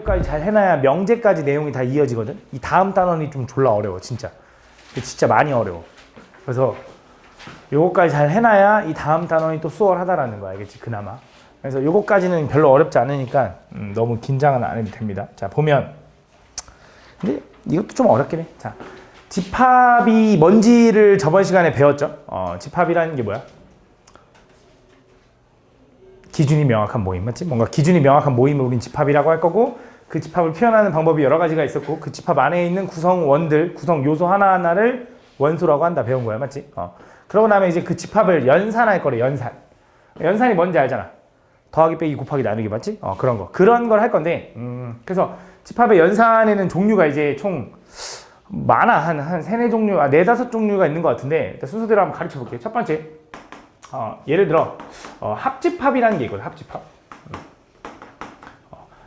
요거까지 잘 해놔야 명제까지 내용이 다 이어지거든. 이 다음 단원이 좀 졸라 어려워 진짜. 진짜 많이 어려워. 그래서 요거까지 잘 해놔야 이 다음 단원이 또 수월하다라는 거야. 알겠지? 그나마. 그래서 요거까지는 별로 어렵지 않으니까 너무 긴장은 안 해도 됩니다. 자, 보면 근데 이것도 좀 어렵긴 해. 자, 집합이 뭔지를 저번 시간에 배웠죠? 집합이라는 게 뭐야? 기준이 명확한 모임, 맞지? 뭔가 기준이 명확한 모임을 우린 집합이라고 할 거고, 그 집합을 표현하는 방법이 여러 가지가 있었고, 그 집합 안에 있는 구성원들, 구성 요소 하나하나를 원소라고 한다. 배운 거야, 맞지? 그러고 나면 이제 그 집합을 연산할 거래. 연산이 뭔지 알잖아. 더하기 빼기 곱하기 나누기, 맞지? 그런 거. 그런 걸 할 건데, 그래서 집합의 연산에는 종류가 이제 총 많아. 한 세네 종류, 네다섯 종류가 있는 것 같은데, 일단 순서대로 한번 가르쳐 볼게요. 첫 번째, 예를 들어, 합집합이라는 게 있거든, 합집합.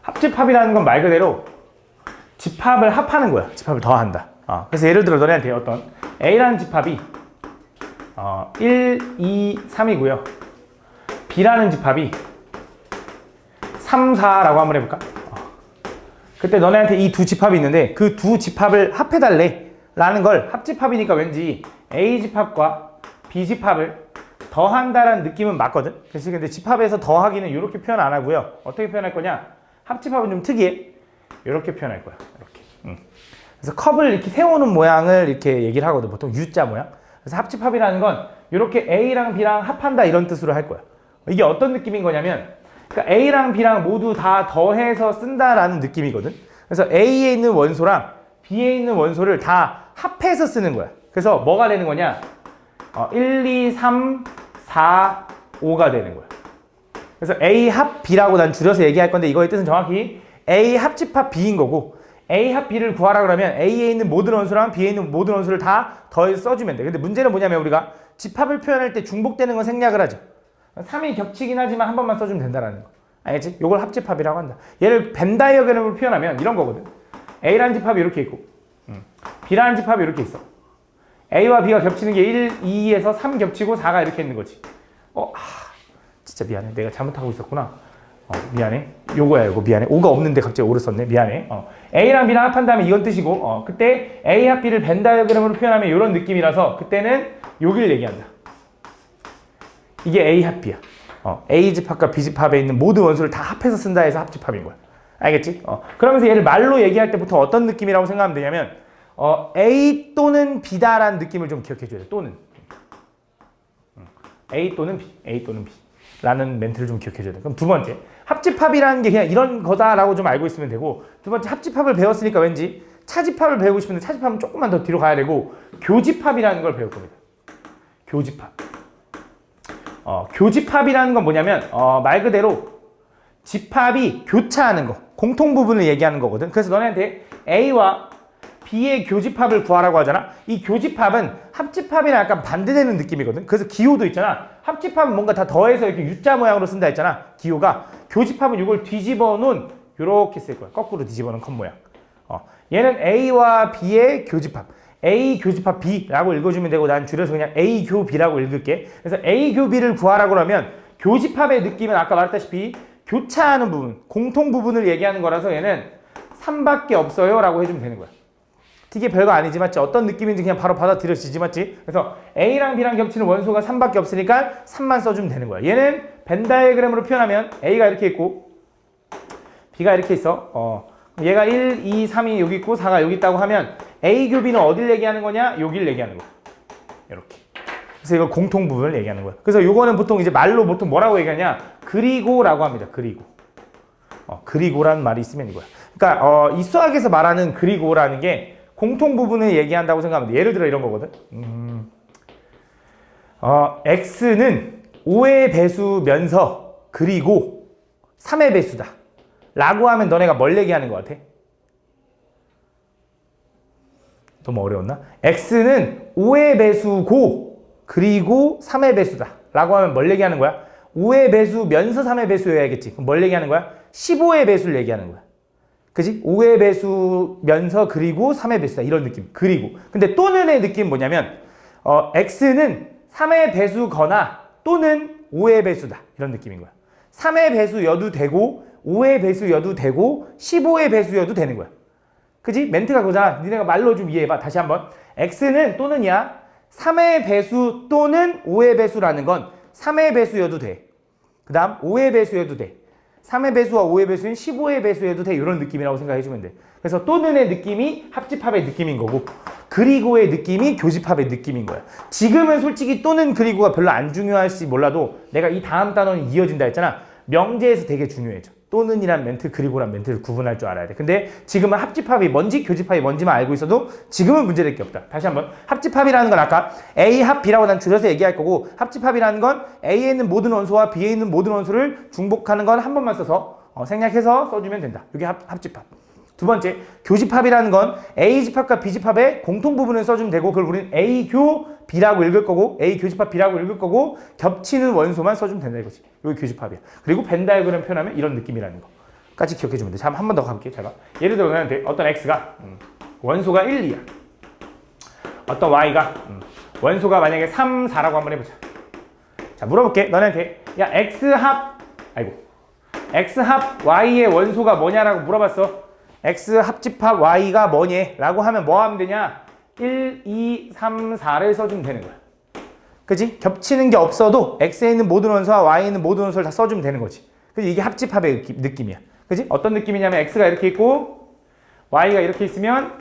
합집합이라는 건 말 그대로 집합을 합하는 거야. 집합을 더한다. 그래서 예를 들어 너네한테 어떤 A라는 집합이 1, 2, 3이고요. B라는 집합이 3, 4라고 한번 해볼까? 그때 너네한테 이 두 집합이 있는데 그 두 집합을 합해달래 라는 걸 합집합이니까 왠지 A집합과 B집합을 더한다라는 느낌은 맞거든? 그래서 근데 집합에서 더하기는 이렇게 표현 안 하고요. 어떻게 표현할 거냐? 합집합은 좀 특이해. 이렇게 표현할 거야. 이렇게. 그래서 컵을 이렇게 세우는 모양을 이렇게 얘기를 하거든. 보통 U자 모양. 그래서 합집합이라는 건 이렇게 A랑 B랑 합한다 이런 뜻으로 할 거야. 이게 어떤 느낌인 거냐면 그러니까 A랑 B랑 모두 다 더해서 쓴다라는 느낌이거든. 그래서 A에 있는 원소랑 B에 있는 원소를 다 합해서 쓰는 거야. 그래서 뭐가 되는 거냐? 1, 2, 3, 4, 5가 되는 거야. 그래서 A 합 B라고 난 줄여서 얘기할 건데 이거의 뜻은 정확히 A 합집합 B인 거고 A 합 B를 구하라 그러면 A에 있는 모든 원소랑 B에 있는 모든 원소를 다 더해서 써주면 돼. 근데 문제는 뭐냐면 우리가 집합을 표현할 때 중복되는 건 생략을 하죠. 3이 겹치긴 하지만 한 번만 써주면 된다는 거. 알겠지? 이걸 합집합이라고 한다. 얘를 벤 다이어그램으로 표현하면 이런 거거든. A라는 집합이 이렇게 있고 B라는 집합이 이렇게 있어. A와 B가 겹치는 게 1, 2에서 3 겹치고 4가 이렇게 있는 거지. 진짜 미안해. 내가 잘못하고 있었구나. 미안해. 요거야, 요거. 미안해. 5가 없는데 갑자기 5를 썼네. 미안해. A랑 B랑 합한 다음에 이건 뜻이고, 그때 A 합 B를 벤 다이어그램으로 표현하면 이런 느낌이라서 그때는 여기를 얘기한다. 이게 A 합 B야. A 집합과 B 집합에 있는 모든 원소를 다 합해서 쓴다 해서 합집합인 거야. 알겠지? 그러면서 얘를 말로 얘기할 때부터 어떤 느낌이라고 생각하면 되냐면, A 또는 B다라는 느낌을 좀 기억해 줘야 돼. 또는. A 또는 B. A 또는 B. 라는 멘트를 좀 기억해 줘야 돼. 그럼 두 번째. 합집합이라는 게 그냥 이런 거다라고 좀 알고 있으면 되고, 두 번째 합집합을 배웠으니까 왠지 차집합을 배우고 싶은데 차집합은 조금만 더 뒤로 가야 되고, 교집합이라는 걸 배울 겁니다. 교집합. 교집합이라는 건 뭐냐면, 말 그대로 집합이 교차하는 거, 공통 부분을 얘기하는 거거든. 그래서 너네한테 A와 B의 교집합을 구하라고 하잖아. 이 교집합은 합집합이랑 약간 반대되는 느낌이거든. 그래서 기호도 있잖아. 합집합은 뭔가 다 더해서 이렇게 U자 모양으로 쓴다 했잖아. 기호가. 교집합은 이걸 뒤집어 놓은 이렇게 쓸 거야. 거꾸로 뒤집어 놓은 컵 모양. 얘는 A와 B의 교집합. A 교집합 B라고 읽어주면 되고 난 줄여서 그냥 A 교 B라고 읽을게. 그래서 A 교 B를 구하라고 하면 교집합의 느낌은 아까 말했다시피 교차하는 부분, 공통 부분을 얘기하는 거라서 얘는 3밖에 없어요 라고 해주면 되는 거야. 되게 별거 아니지 맞지? 어떤 느낌인지 그냥 바로 받아들여지지 맞지? 그래서 A랑 B랑 겹치는 원소가 3밖에 없으니까 3만 써주면 되는 거야. 얘는 벤 다이어그램으로 표현하면 A가 이렇게 있고 B가 이렇게 있어. 얘가 1, 2, 3이 여기 있고 4가 여기 있다고 하면 A 교 B는 어딜 얘기하는 거냐? 여기를 얘기하는 거야. 이렇게. 그래서 이거 공통 부분을 얘기하는 거야. 그래서 요거는 보통 이제 말로 보통 뭐라고 얘기하냐? 그리고라고 합니다. 그리고. 그리고라는 말이 있으면 이거야. 그러니까 이 수학에서 말하는 그리고라는 게 공통 부분을 얘기한다고 생각하면 돼. 예를 들어 이런 거거든. x는 5의 배수면서 그리고 3의 배수다. 라고 하면 너네가 뭘 얘기하는 것 같아? 너무 어려웠나? x는 5의 배수고 그리고 3의 배수다. 라고 하면 뭘 얘기하는 거야? 5의 배수면서 3의 배수여야겠지. 그럼 뭘 얘기하는 거야? 15의 배수를 얘기하는 거야. 그지? 5의 배수면서 그리고 3의 배수다. 이런 느낌. 그리고. 근데 또는의 느낌은 뭐냐면 x는 3의 배수거나 또는 5의 배수다. 이런 느낌인 거야. 3의 배수여도 되고 5의 배수여도 되고 15의 배수여도 되는 거야. 그지? 멘트가 그거잖아. 니네가 말로 좀 이해해봐. 다시 한번. x는 또는이야 3의 배수 또는 5의 배수라는 건 3의 배수여도 돼. 그 다음 5의 배수여도 돼. 3의 배수와 5의 배수인 15의 배수여도 돼. 이런 느낌이라고 생각해주면 돼. 그래서 또는의 느낌이 합집합의 느낌인 거고 그리고의 느낌이 교집합의 느낌인 거야. 지금은 솔직히 또는 그리고가 별로 안 중요할지 몰라도 내가 이 다음 단어는 이어진다 했잖아. 명제에서 되게 중요해져. 또는이란 멘트, 그리고란 멘트를 구분할 줄 알아야 돼. 근데 지금은 합집합이 뭔지 교집합이 뭔지만 알고 있어도 지금은 문제될 게 없다. 다시 한번. 합집합이라는 건 아까 A 합 B라고 난 줄여서 얘기할 거고 합집합이라는 건 A에 있는 모든 원소와 B에 있는 모든 원소를 중복하는 건 한 번만 써서 생략해서 써주면 된다. 이게 합집합. 두 번째, 교집합이라는 건 A집합과 B집합의 공통 부분을 써주면 되고 그걸 우리는 A교 B라고 읽을 거고 A교집합 B라고 읽을 거고 겹치는 원소만 써주면 된다 이거지. 이게 교집합이야. 그리고 벤 다이어그램 표현하면 이런 느낌이라는 거까지 기억해주면 돼. 자, 한 번 더 가볼게요. 제가 예를 들어 너한테 어떤 X가 원소가 1, 2야. 어떤 Y가 원소가 만약에 3, 4라고 한번 해보자. 자, 물어볼게. 너네한테 야 X합 Y의 원소가 뭐냐라고 물어봤어. X 합집합 Y가 뭐니? 라고 하면 뭐 하면 되냐? 1, 2, 3, 4를 써주면 되는 거야. 그치? 겹치는 게 없어도 X에 있는 모든 원소와 Y에 있는 모든 원소를 다 써주면 되는 거지. 그치? 이게 합집합의 느낌이야. 그치? 어떤 느낌이냐면 X가 이렇게 있고 Y가 이렇게 있으면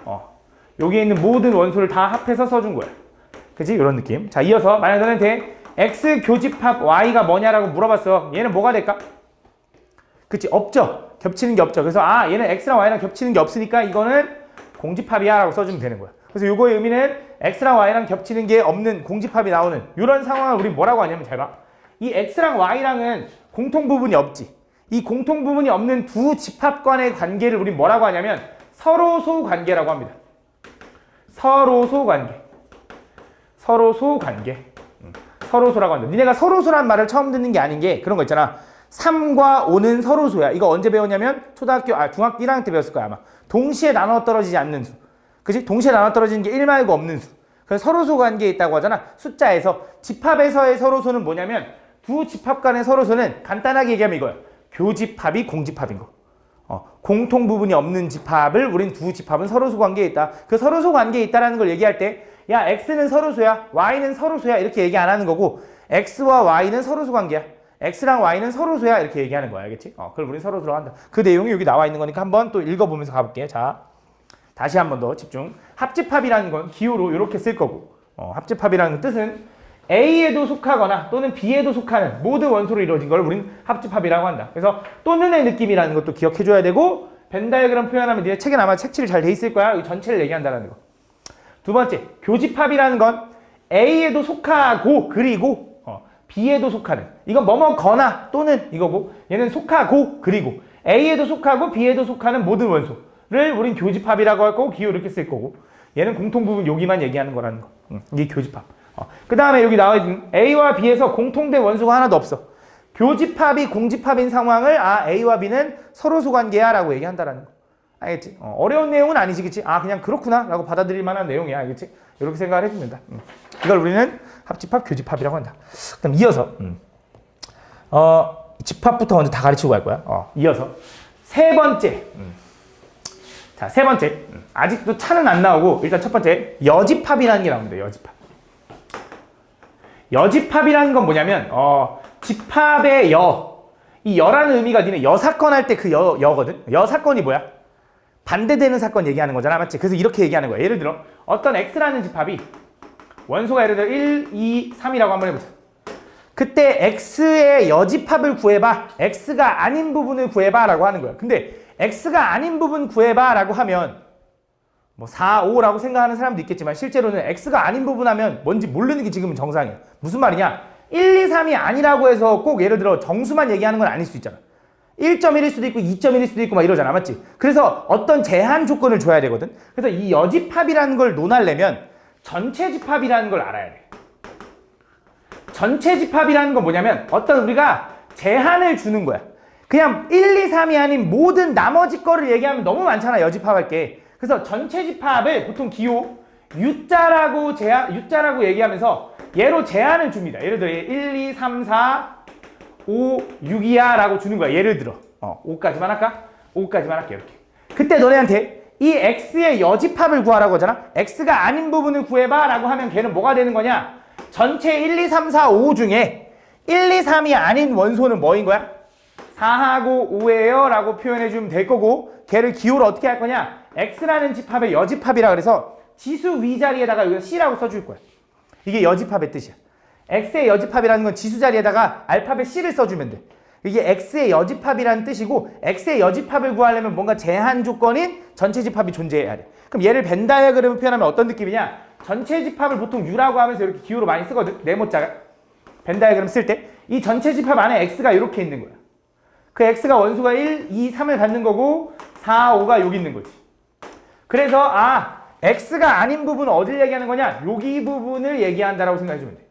여기에 있는 모든 원소를 다 합해서 써준 거야. 그치? 이런 느낌. 자, 이어서 만약 너한테 X 교집합 Y가 뭐냐라고 물어봤어. 얘는 뭐가 될까? 그치? 없죠? 겹치는 게 없죠. 그래서 얘는 X랑 Y랑 겹치는 게 없으니까 이거는 공집합이야 라고 써주면 되는 거야. 그래서 요거의 의미는 X랑 Y랑 겹치는 게 없는 공집합이 나오는 이런 상황을 우리 뭐라고 하냐면 잘 봐. 이 X랑 Y랑은 공통 부분이 없지. 이 공통 부분이 없는 두 집합 간의 관계를 우리 뭐라고 하냐면 서로소 관계라고 합니다. 서로소 관계. 서로소 관계. 서로소라고 한다. 니네가 서로소란 말을 처음 듣는 게 아닌 게 그런 거 있잖아. 3과 5는 서로소야. 이거 언제 배웠냐면 중학교 1학년 때 배웠을 거야 아마. 동시에 나눠 떨어지지 않는 수. 그치? 동시에 나눠 떨어지는 게 1 말고 없는 수. 그래서 서로소 관계에 있다고 하잖아. 숫자에서. 집합에서의 서로소는 뭐냐면 두 집합 간의 서로소는 간단하게 얘기하면 이거야. 교집합이 공집합인 거. 공통 부분이 없는 집합을 우린 두 집합은 서로소 관계에 있다. 그 서로소 관계에 있다라는 걸 얘기할 때 야 X는 서로소야. Y는 서로소야. 이렇게 얘기 안 하는 거고 X와 Y는 서로소 관계야. X랑 Y는 서로소야 이렇게 얘기하는 거야. 알겠지? 그걸 우리 서로소라고 한다. 그 내용이 여기 나와 있는 거니까 한번 또 읽어보면서 가볼게. 자, 다시 한번 더 집중. 합집합이라는 건 기호로 이렇게 쓸 거고 합집합이라는 뜻은 A에도 속하거나 또는 B에도 속하는 모든 원소로 이루어진 걸 우린 합집합이라고 한다. 그래서 또는의 느낌이라는 것도 기억해줘야 되고 벤 다이어그램 표현하면 니네 책에 아마 색칠이 잘 돼 있을 거야. 이 전체를 얘기한다는 거. 두 번째, 교집합이라는 건 A에도 속하고 그리고 B에도 속하는 이건 뭐뭐거나 또는 이거고 얘는 속하고 그리고 A에도 속하고 B에도 속하는 모든 원소를 우린 교집합이라고 할 거고 기호 이렇게 쓸 거고 얘는 공통 부분 여기만 얘기하는 거라는 거. 이게 교집합. 그 다음에 여기 나와 있는 A와 B에서 공통된 원소가 하나도 없어. 교집합이 공집합인 상황을 A와 B는 서로소 관계야 라고 얘기한다라는 거. 알겠지? 어려운 내용은 아니지, 그치? 그냥 그렇구나 라고 받아들일 만한 내용이야, 알겠지? 이렇게 생각을 해주면 된다. 이걸 우리는 합집합, 교집합이라고 한다. 그럼 이어서 집합부터 먼저 다 가르치고 갈 거야. 이어서 세 번째. 자, 세 번째. 아직도 차는 안 나오고 일단 첫 번째 여집합이라는 게 나옵니다. 여집합. 여집합이라는 건 뭐냐면 집합의 이 여라는 의미가 니네 여사건 할 때 그 여거든. 여사건이 뭐야? 반대되는 사건 얘기하는 거잖아, 맞지? 그래서 이렇게 얘기하는 거야. 예를 들어 어떤 X라는 집합이 원소가 예를 들어 1, 2, 3이라고 한번 해보자. 그때 X의 여집합을 구해봐. X가 아닌 부분을 구해봐 라고 하는 거야. 근데 X가 아닌 부분 구해봐 라고 하면 뭐 4, 5라고 생각하는 사람도 있겠지만 실제로는 X가 아닌 부분 하면 뭔지 모르는 게 지금은 정상이야. 무슨 말이냐? 1, 2, 3이 아니라고 해서 꼭 예를 들어 정수만 얘기하는 건 아닐 수 있잖아. 1.1일 수도 있고 2.1일 수도 있고 막 이러잖아, 맞지? 그래서 어떤 제한 조건을 줘야 되거든. 그래서 이 여집합이라는 걸 논하려면 전체 집합이라는 걸 알아야 돼. 전체 집합이라는 건 뭐냐면 어떤 우리가 제한을 주는 거야. 그냥 1, 2, 3이 아닌 모든 나머지 거를 얘기하면 너무 많잖아, 여집합할 게. 그래서 전체 집합을 보통 기호 U자라고 얘기하면서 얘로 제한을 줍니다. 예를 들어 1, 2, 3, 4, 5, 6이야 라고 주는 거야. 예를 들어. 5까지만 할까? 5까지만 할게 이렇게. 그때 너네한테 이 x의 여집합을 구하라고 하잖아. x가 아닌 부분을 구해봐 라고 하면 걔는 뭐가 되는 거냐? 전체 1, 2, 3, 4, 5 중에 1, 2, 3이 아닌 원소는 뭐인 거야? 4하고 5예요 라고 표현해주면 될 거고, 걔를 기호를 어떻게 할 거냐? x라는 집합의 여집합이라 그래서 지수 위자리에다가 여기서 c라고 써줄 거야. 이게 여집합의 뜻이야. x의 여집합이라는 건 지수 자리에다가 알파벳 c를 써주면 돼. 이게 x의 여집합이라는 뜻이고, x의 여집합을 구하려면 뭔가 제한 조건인 전체 집합이 존재해야 돼. 그럼 얘를 벤 다이어그램을 표현하면 어떤 느낌이냐? 전체 집합을 보통 u라고 하면서 이렇게 기호로 많이 쓰거든. 네모자가. 벤 다이어그램 쓸 때 이 전체 집합 안에 x가 이렇게 있는 거야. 그 x가 원수가 1, 2, 3을 갖는 거고 4, 5가 여기 있는 거지. 그래서 x가 아닌 부분은 어딜 얘기하는 거냐? 여기 부분을 얘기한다라고 생각해주면 돼.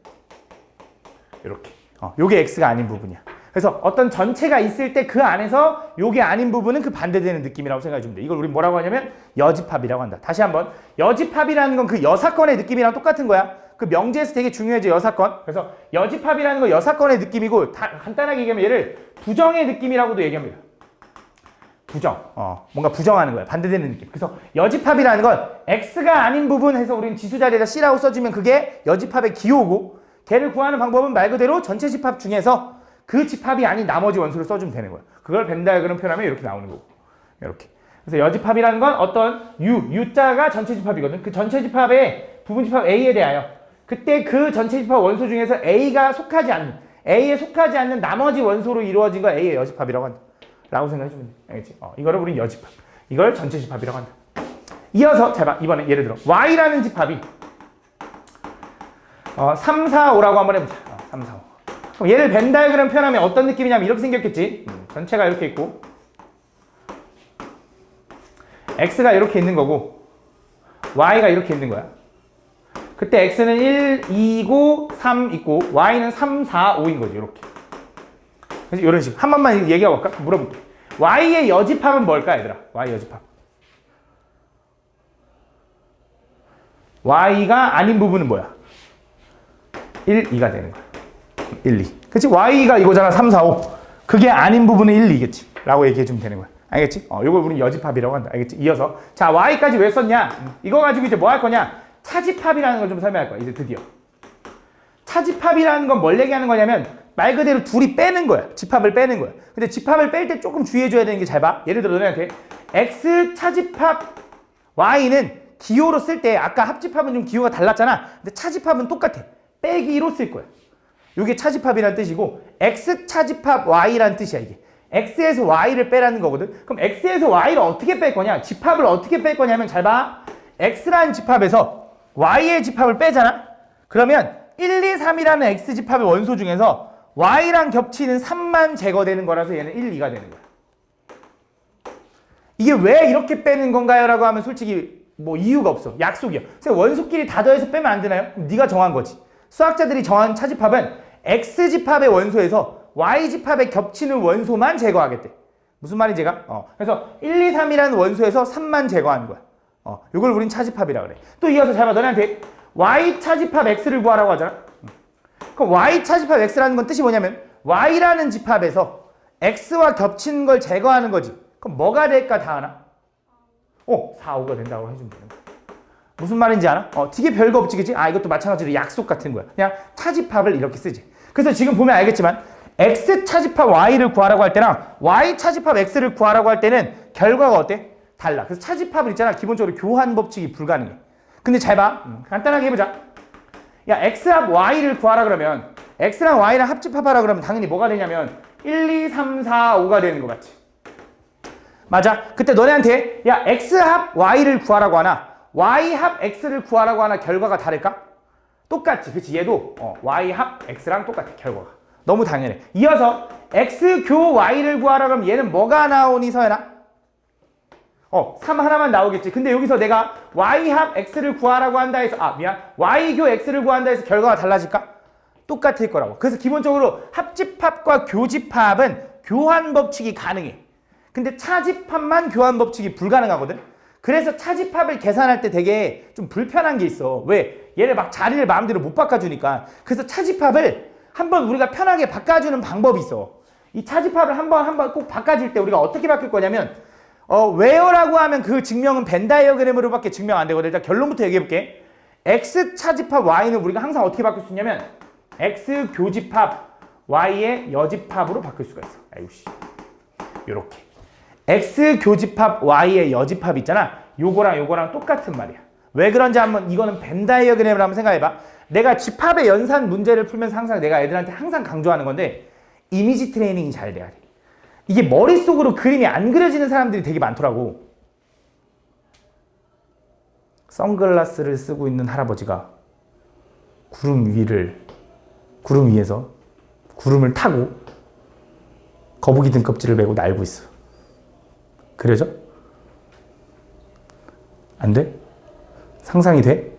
이렇게. 요게 x가 아닌 부분이야. 그래서 어떤 전체가 있을 때 그 안에서 요게 아닌 부분은 그 반대되는 느낌이라고 생각해주면 돼. 이걸 우리 뭐라고 하냐면 여집합이라고 한다. 다시 한번. 여집합이라는 건 그 여사건의 느낌이랑 똑같은 거야. 그 명제에서 되게 중요해져, 여사건. 그래서 여집합이라는 건 여사건의 느낌이고, 간단하게 얘기하면 얘를 부정의 느낌이라고도 얘기합니다. 부정. 뭔가 부정하는 거야. 반대되는 느낌. 그래서 여집합이라는 건 x가 아닌 부분 해서 우리는 지수 자리에다 c라고 써주면 그게 여집합의 기호고, 걔를 구하는 방법은 말 그대로 전체 집합 중에서 그 집합이 아닌 나머지 원수를 써주면 되는 거야. 그걸 벤 다이어그램 표현하면 이렇게 나오는 거고. 이렇게. 그래서 여집합이라는 건 어떤 U자가 전체 집합이거든. 그 전체 집합의 부분 집합 A에 대하여 그때 그 전체 집합 원소 중에서 A에 속하지 않는 나머지 원소로 이루어진 걸 A의 여집합이라고 한다. 라고 생각해주면 돼. 알겠지? 이거를 우린 여집합. 이걸 전체 집합이라고 한다. 이어서 잘 봐. 이번에 예를 들어 Y라는 집합이 3, 4, 5라고 한번 해보자. 3, 4, 5. 그럼 얘를 벤 다이어그램 표현하면 어떤 느낌이냐면 이렇게 생겼겠지. 전체가 이렇게 있고 x가 이렇게 있는 거고 y가 이렇게 있는 거야. 그때 x는 1, 2고 3 있고 y는 3, 4, 5인 거지. 이렇게. 그래서 이런 식으로 한 번만 얘기하고 볼까? 물어볼게. y의 여집합은 뭘까 얘들아? y 여집합. y가 아닌 부분은 뭐야? 1, 2가 되는 거야. 1, 2. 그치? y가 이거잖아. 3, 4, 5. 그게 아닌 부분은 1, 2겠지. 라고 얘기해주면 되는 거야. 알겠지? 요걸 우리는 여집합이라고 한다. 알겠지? 이어서. 자, y까지 왜 썼냐? 이거 가지고 이제 뭐 할 거냐? 차집합이라는 걸 좀 설명할 거야. 이제 드디어. 차집합이라는 건 뭘 얘기하는 거냐면 말 그대로 둘이 빼는 거야. 집합을 빼는 거야. 근데 집합을 뺄 때 조금 주의해줘야 되는 게 잘 봐. 예를 들어 너네한테 x 차집합 y는 기호로 쓸 때 아까 합집합은 좀 기호가 달랐잖아. 근데 차집합은 똑같아. 빼기로 쓸 거야. 이게 차집합이라는 뜻이고 x 차집합 y라는 뜻이야. 이게 x에서 y를 빼라는 거거든. 그럼 x에서 y를 어떻게 뺄 거냐? 집합을 어떻게 뺄 거냐면 잘 봐. x라는 집합에서 y의 집합을 빼잖아. 그러면 1, 2, 3이라는 x 집합의 원소 중에서 y랑 겹치는 3만 제거되는 거라서 얘는 1, 2가 되는 거야. 이게 왜 이렇게 빼는 건가요? 라고 하면 솔직히 뭐 이유가 없어. 약속이야. 그래서 원소끼리 다 더해서 빼면 안 되나요? 그럼 네가 정한 거지. 수학자들이 정한 차집합은 x집합의 원소에서 y집합에 겹치는 원소만 제거하겠대. 무슨 말인지가? 그래서 1, 2, 3이라는 원소에서 3만 제거하는 거야. 이걸 우린 차집합이라 그래. 또 이어서 잘 봐. 너네한테 y 차집합 x를 구하라고 하잖아. 그럼 y 차집합 x라는 건 뜻이 뭐냐면 y라는 집합에서 x와 겹치는 걸 제거하는 거지. 그럼 뭐가 될까 다 하나? 4, 5가 된다고 해주면 되는 거야. 무슨 말인지 알아? 되게 별거 없지, 그치? 이것도 마찬가지로 약속 같은 거야. 그냥 차집합을 이렇게 쓰지. 그래서 지금 보면 알겠지만 x 차집합 y를 구하라고 할 때랑 y 차집합 x를 구하라고 할 때는 결과가 어때? 달라. 그래서 차집합을 있잖아. 기본적으로 교환 법칙이 불가능해. 근데 잘 봐. 간단하게 해보자. 야, x합 y를 구하라 그러면 x랑 y랑 합집합하라 그러면 당연히 뭐가 되냐면 1, 2, 3, 4, 5가 되는 거 맞지? 맞아. 그때 너네한테 야 x합 y를 구하라고 하나 y합 x를 구하라고 하나 결과가 다를까? 똑같지. 그치? 얘도 y합 x랑 똑같아. 결과가. 너무 당연해. 이어서 x교 y를 구하라 그러면 얘는 뭐가 나오니 서연아? 3 하나만 나오겠지. 근데 여기서 내가 y합 x를 구하라고 한다 해서 y교 x를 구한다 해서 결과가 달라질까? 똑같을 거라고. 그래서 기본적으로 합집합과 교집합은 교환 법칙이 가능해. 근데 차집합만 교환 법칙이 불가능하거든. 그래서 차집합을 계산할 때 되게 좀 불편한 게 있어. 왜? 얘를 막 자리를 마음대로 못 바꿔주니까. 그래서 차집합을 한번 우리가 편하게 바꿔주는 방법이 있어. 이 차집합을 한번 꼭 바꿔줄 때 우리가 어떻게 바뀔 거냐면 where라고 하면 그 증명은 벤 다이어그램으로밖에 증명 안 되거든. 일단 결론부터 얘기해 볼게. x 차집합 y는 우리가 항상 어떻게 바꿀 수 있냐면 x 교집합 y의 여집합으로 바꿀 수가 있어. 아이고 씨. 요렇게. x 교집합 y의 여집합 있잖아. 요거랑 똑같은 말이야. 왜 그런지 한번 이거는 벤 다이어그램을 한번 생각해 봐. 내가 집합의 연산 문제를 풀면서 항상 내가 애들한테 항상 강조하는 건데 이미지 트레이닝이 잘 돼야 돼. 이게 머릿속으로 그림이 안 그려지는 사람들이 되게 많더라고. 선글라스를 쓰고 있는 할아버지가 구름 위에서 구름을 타고 거북이 등껍질을 메고 날고 있어. 그려져? 안 돼? 상상이 돼?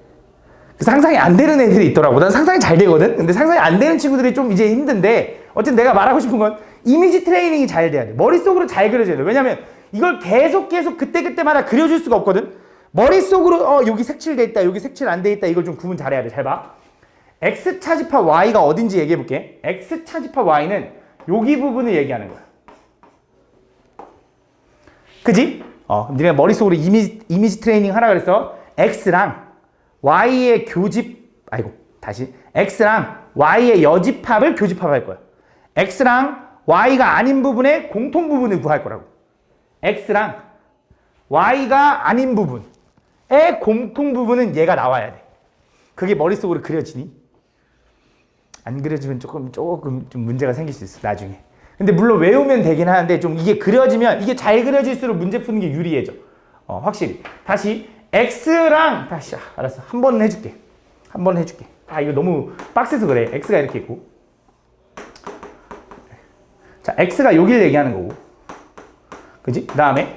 상상이 안 되는 애들이 있더라고. 난 상상이 잘 되거든? 근데 상상이 안 되는 친구들이 좀 이제 힘든데 어쨌든 내가 말하고 싶은 건 이미지 트레이닝이 잘 돼야 돼. 머릿속으로 잘 그려져야 돼. 왜냐면 이걸 계속 그때마다 그려줄 수가 없거든? 머릿속으로 여기 색칠돼 있다, 여기 색칠 안 돼 있다 이걸 좀 구분 잘해야 돼. 잘 봐. x 차집합 y가 어딘지 얘기해 볼게. x 차집합 y는 여기 부분을 얘기하는 거야. 그지? 니네 머릿속으로 이미지 트레이닝 하라 그랬어. x랑 y의 x랑 y의 여집합을 교집합할 거야. x랑 y가 아닌 부분의 공통 부분을 구할 거라고. x랑 y가 아닌 부분의 공통 부분은 얘가 나와야 돼. 그게 머릿속으로 그려지니? 안 그려지면 조금 좀 문제가 생길 수 있어, 나중에. 근데 물론 외우면 되긴 하는데 좀 이게 그려지면 이게 잘 그려질수록 문제 푸는 게 유리해져. 확실히. 다시 x랑 알았어. 한 번은 해줄게. 이거 너무 빡세서 그래. x가 이렇게 있고. 자, x가 여기를 얘기하는 거고. 그지? 그 다음에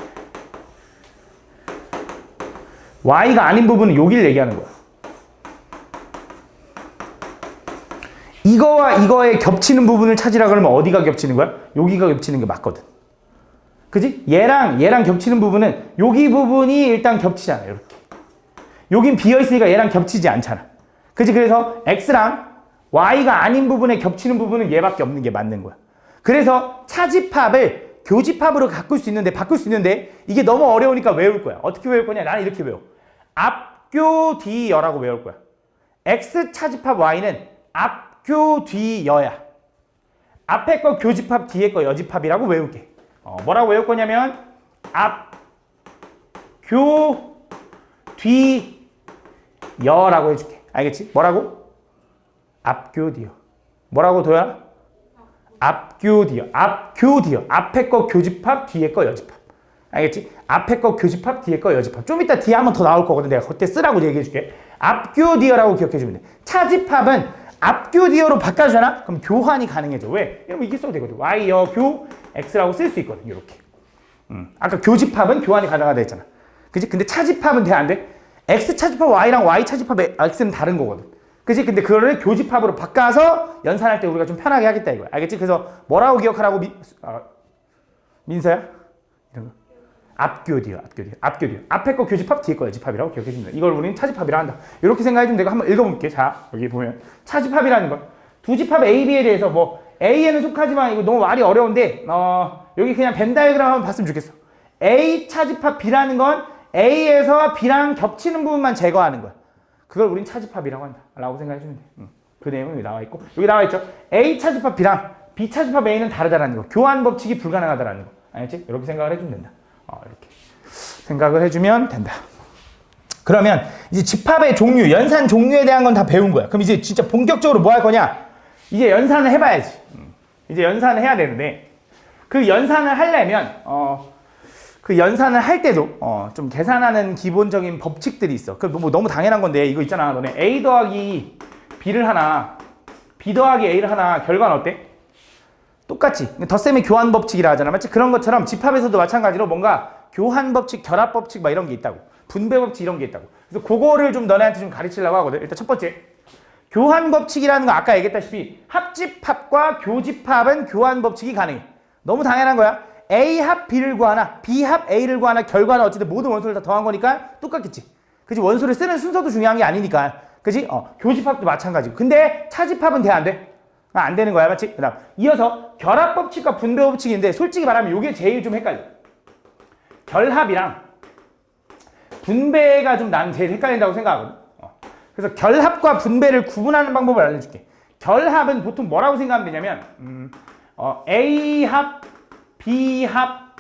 y가 아닌 부분은 여기를 얘기하는 거야. 이거와 이거의 겹치는 부분을 찾으라 그러면 어디가 겹치는 거야? 여기가 겹치는 게 맞거든. 그지? 얘랑 겹치는 부분은 여기 부분이 일단 겹치잖아. 이렇게. 여긴 비어있으니까 얘랑 겹치지 않잖아. 그지? 그래서 x랑 y가 아닌 부분에 겹치는 부분은 얘밖에 없는 게 맞는 거야. 그래서 차집합을 교집합으로 바꿀 수 있는데 이게 너무 어려우니까 외울 거야. 어떻게 외울 거냐? 나는 이렇게 외워. 앞교뒤여라고 외울 거야. x 차집합 y는 앞교뒤여야. 앞에 거 교집합, 뒤에 거 여집합이라고 외울게. 뭐라고 외울 거냐면 앞교뒤여라고 해줄게. 알겠지? 뭐라고? 앞교뒤여. 뭐라고 도야? 앞교뒤여. 앞에 거 교집합, 뒤에 거 여집합. 알겠지? 앞에 거 교집합, 뒤에 거 여집합. 좀 이따 뒤에 한번 더 나올 거거든. 내가 그때 쓰라고 얘기해줄게. 앞교뒤여라고 기억해주면 돼. 차집합은 앞교뒤여로 바꿔주잖아? 그럼 교환이 가능해져. 왜? 이러면 이게 써도 되거든. y여 교 x라고 쓸 수 있거든. 이렇게. 아까 교집합은 교환이 가능하다 했잖아. 그치? 근데 차집합은 돼? 안 돼? x 차집합 y랑 y 차집합 x는 다른 거거든. 그치? 근데 그거를 교집합으로 바꿔서 연산할 때 우리가 좀 편하게 하겠다 이거야. 알겠지? 그래서 뭐라고 기억하라고 민서야? 이런 거. 앞교뒤여. 앞에 거 교집합, 뒤에 거 여집합이라고 기억해주면 돼. 이걸 우리는 차집합이라 한다. 이렇게 생각해주면 되고 한번 읽어볼게. 자, 여기 보면 차집합이라는 건 두 집합 A, B에 대해서 뭐 A에는 속하지만 이거 너무 말이 어려운데 여기 그냥 벤 다이어그램 한번 봤으면 좋겠어. A 차집합 B라는 건 A에서 B랑 겹치는 부분만 제거하는 거야. 그걸 우린 차집합이라고 한다. 라고 생각해주면 돼. 그 내용은 여기 나와 있고 여기 나와 있죠. A 차집합 B랑 B 차집합 A는 다르다라는 거. 교환 법칙이 불가능하다라는 거. 알겠지? 이렇게 생각을 해주면 된다. 이렇게 생각을 해주면 된다. 그러면 이제 집합의 종류, 연산 종류에 대한 건 다 배운 거야. 그럼 이제 진짜 본격적으로 뭐 할 거냐? 이제 연산을 해봐야지. 이제 연산을 해야 되는데 그 연산을 하려면 그 연산을 할 때도 좀 계산하는 기본적인 법칙들이 있어. 그 뭐 너무 당연한 건데 이거 있잖아. 너네 A 더하기 B를 하나, B 더하기 A를 하나 결과는 어때? 똑같지. 덧셈의 교환 법칙이라 하잖아. 맞지? 그런 것처럼 집합에서도 마찬가지로 뭔가 교환 법칙, 결합 법칙 막 이런 게 있다고. 분배 법칙 이런 게 있다고. 그래서 그거를 좀 너네한테 좀 가르치려고 하거든. 일단 첫 번째. 교환 법칙이라는 거 아까 얘기했다시피 합집합과 교집합은 교환 법칙이 가능해. 너무 당연한 거야. A 합 B를 구하나 B 합 A를 구하나 결과는 어쨌든 모든 원소를 다 더한 거니까 똑같겠지. 그치? 원소를 쓰는 순서도 중요한 게 아니니까. 그치? 교집합도 마찬가지고. 근데 차집합은 돼, 안 돼? 안 되는 거야, 맞지? 그 다음 이어서 결합법칙과 분배법칙인데 솔직히 말하면 이게 제일 좀 헷갈려. 결합이랑 분배가 좀 나는 제일 헷갈린다고 생각하거든. 그래서 결합과 분배를 구분하는 방법을 알려줄게. 결합은 보통 뭐라고 생각하면 되냐면 A합, B합,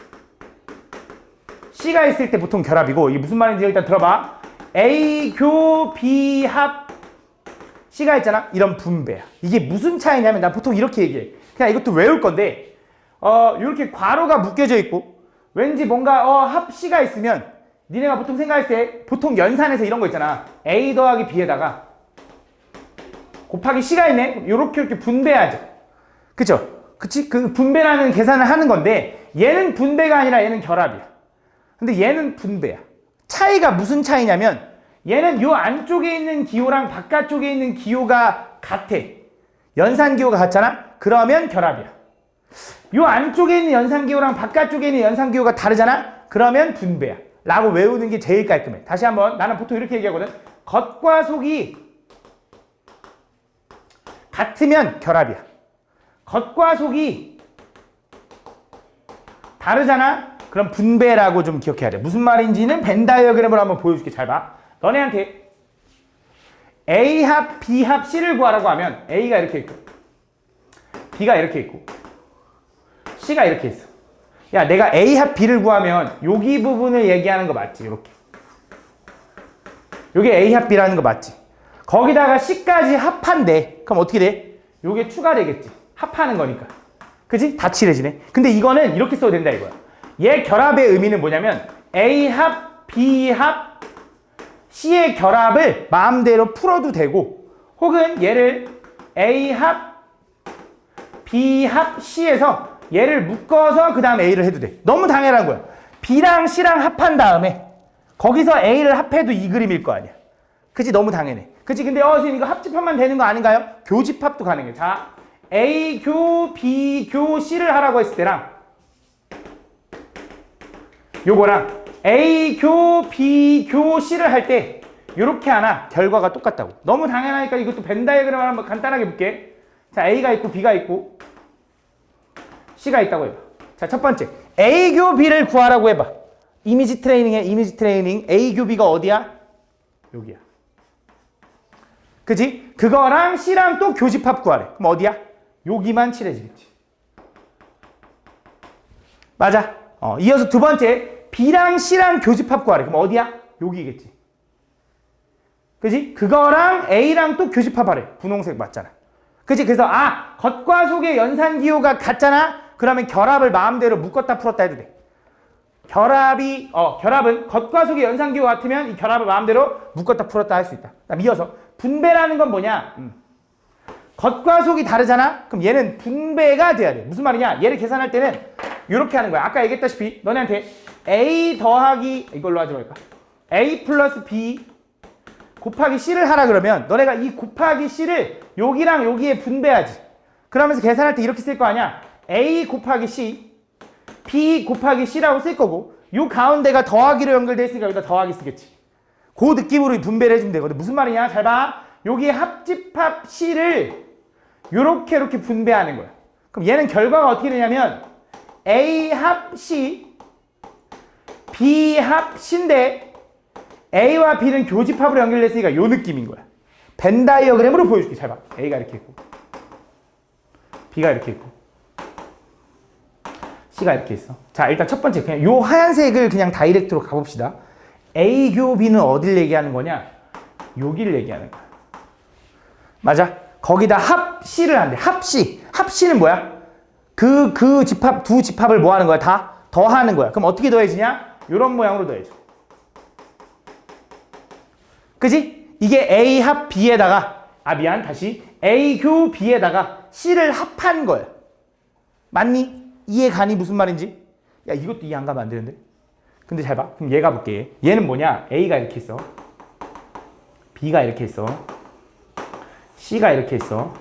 C가 있을 때 보통 결합이고, 이게 무슨 말인지 일단 들어봐. A교 B합 C가 있잖아. 이런 분배야. 이게 무슨 차이냐면 난 보통 이렇게 얘기해. 그냥 이것도 외울 건데 이렇게 괄호가 묶여져 있고 왠지 뭔가 합 C가 있으면 니네가 보통 생각할 때 보통 연산에서 이런 거 있잖아. A 더하기 B에다가 곱하기 C가 있네. 이렇게 분배하죠. 그쵸? 그치? 그 분배라는 계산을 하는 건데 얘는 분배가 아니라 얘는 결합이야. 근데 얘는 분배야. 차이가 무슨 차이냐면 얘는 요 안쪽에 있는 기호랑 바깥쪽에 있는 기호가 같아. 연산 기호가 같잖아? 그러면 결합이야. 요 안쪽에 있는 연산 기호랑 바깥쪽에 있는 연산 기호가 다르잖아? 그러면 분배야. 라고 외우는 게 제일 깔끔해. 다시 한번 나는 보통 이렇게 얘기하거든. 겉과 속이 같으면 결합이야. 겉과 속이 다르잖아? 그럼 분배라고 좀 기억해야 돼. 무슨 말인지는 벤 다이어그램으로 한번 보여줄게. 잘 봐. 너네한테 A합, B합, C를 구하라고 하면 A가 이렇게 있고 B가 이렇게 있고 C가 이렇게 있어. 야, 내가 A합, B를 구하면 여기 부분을 얘기하는 거 맞지? 이렇게. 요게 A합, B라는 거 맞지? 거기다가 C까지 합한대. 그럼 어떻게 돼? 요게 추가되겠지. 합하는 거니까. 그치? 다 칠해지네. 근데 이거는 이렇게 써도 된다 이거야. 얘 결합의 의미는 뭐냐면 A합, B합, C의 결합을 마음대로 풀어도 되고 혹은 얘를 A합, B합, C에서 얘를 묶어서 그 다음 A를 해도 돼. 너무 당연한 거야. B랑 C랑 합한 다음에 거기서 A를 합해도 이 그림일 거 아니야. 그치? 너무 당연해. 그치? 근데 선생님 이거 합집합만 되는 거 아닌가요? 교집합도 가능해. 자, A교, B교, C를 하라고 했을 때랑 요거랑 A교, B교, C를 할 때 이렇게 하나 결과가 똑같다고. 너무 당연하니까 이것도 벤 다이어그램을 한번 간단하게 볼게. 자, A가 있고 B가 있고 C가 있다고 해봐. 자, 첫 번째 A교 B를 구하라고 해봐. 이미지 트레이닝에 이미지 트레이닝. A교 B가 어디야? 여기야. 그치? 그거랑 C랑 또 교집합 구하래. 그럼 어디야? 여기만 칠해지겠지. 맞아. 이어서 두 번째 B랑 C랑 교집합 구하래. 그럼 어디야? 여기겠지. 그지? 그거랑 A랑 또 교집합하래. 분홍색 맞잖아. 그지? 그래서 겉과 속의 연산 기호가 같잖아? 그러면 결합을 마음대로 묶었다 풀었다 해도 돼. 결합은 겉과 속의 연산 기호가 같으면 이 결합을 마음대로 묶었다 풀었다 할 수 있다. 그다음 이어서 분배라는 건 뭐냐? 겉과 속이 다르잖아? 그럼 얘는 분배가 돼야 돼. 무슨 말이냐? 얘를 계산할 때는 이렇게 하는 거야. 아까 얘기했다시피 너네한테 A 더하기 이걸로 하지 말까? A 플러스 B 곱하기 C를 하라 그러면 너네가 이 곱하기 C를 여기랑 여기에 분배하지. 그러면서 계산할 때 이렇게 쓸 거 아니야? A 곱하기 C, B 곱하기 C라고 쓸 거고 요 가운데가 더하기로 연결돼 있으니까 여기다 더하기 쓰겠지. 그 느낌으로 분배를 해주면 되거든. 무슨 말이냐? 잘 봐. 여기 합집합 C를 이렇게 분배하는 거야. 그럼 얘는 결과가 어떻게 되냐면 A 합 C, B 합 C인데 A와 B는 교집합으로 연결됐으니까 요 느낌인 거야. 벤 다이어그램으로 보여줄게. 잘 봐. A가 이렇게 있고 B가 이렇게 있고 C가 이렇게 있어. 자, 일단 첫 번째 그냥 요 하얀색을 그냥 다이렉트로 가봅시다. A교 B는 어딜 얘기하는 거냐? 여기를 얘기하는 거야. 맞아? 거기다 합 C를 한대. 합 C. 합 C는 뭐야? 그 집합, 두 집합을 뭐 하는 거야? 다 더하는 거야. 그럼 어떻게 더해지냐? 요런 모양으로 더해져. 그지? 이게 A 합 B에다가 다시 A교 B에다가 C를 합한 거야. 맞니? 이해 가니? 무슨 말인지? 야, 이것도 이해 안 가면 안 되는데? 근데 잘 봐. 그럼 얘가 볼게. 얘는 뭐냐? A가 이렇게 있어. B가 이렇게 있어. C가 이렇게 있어.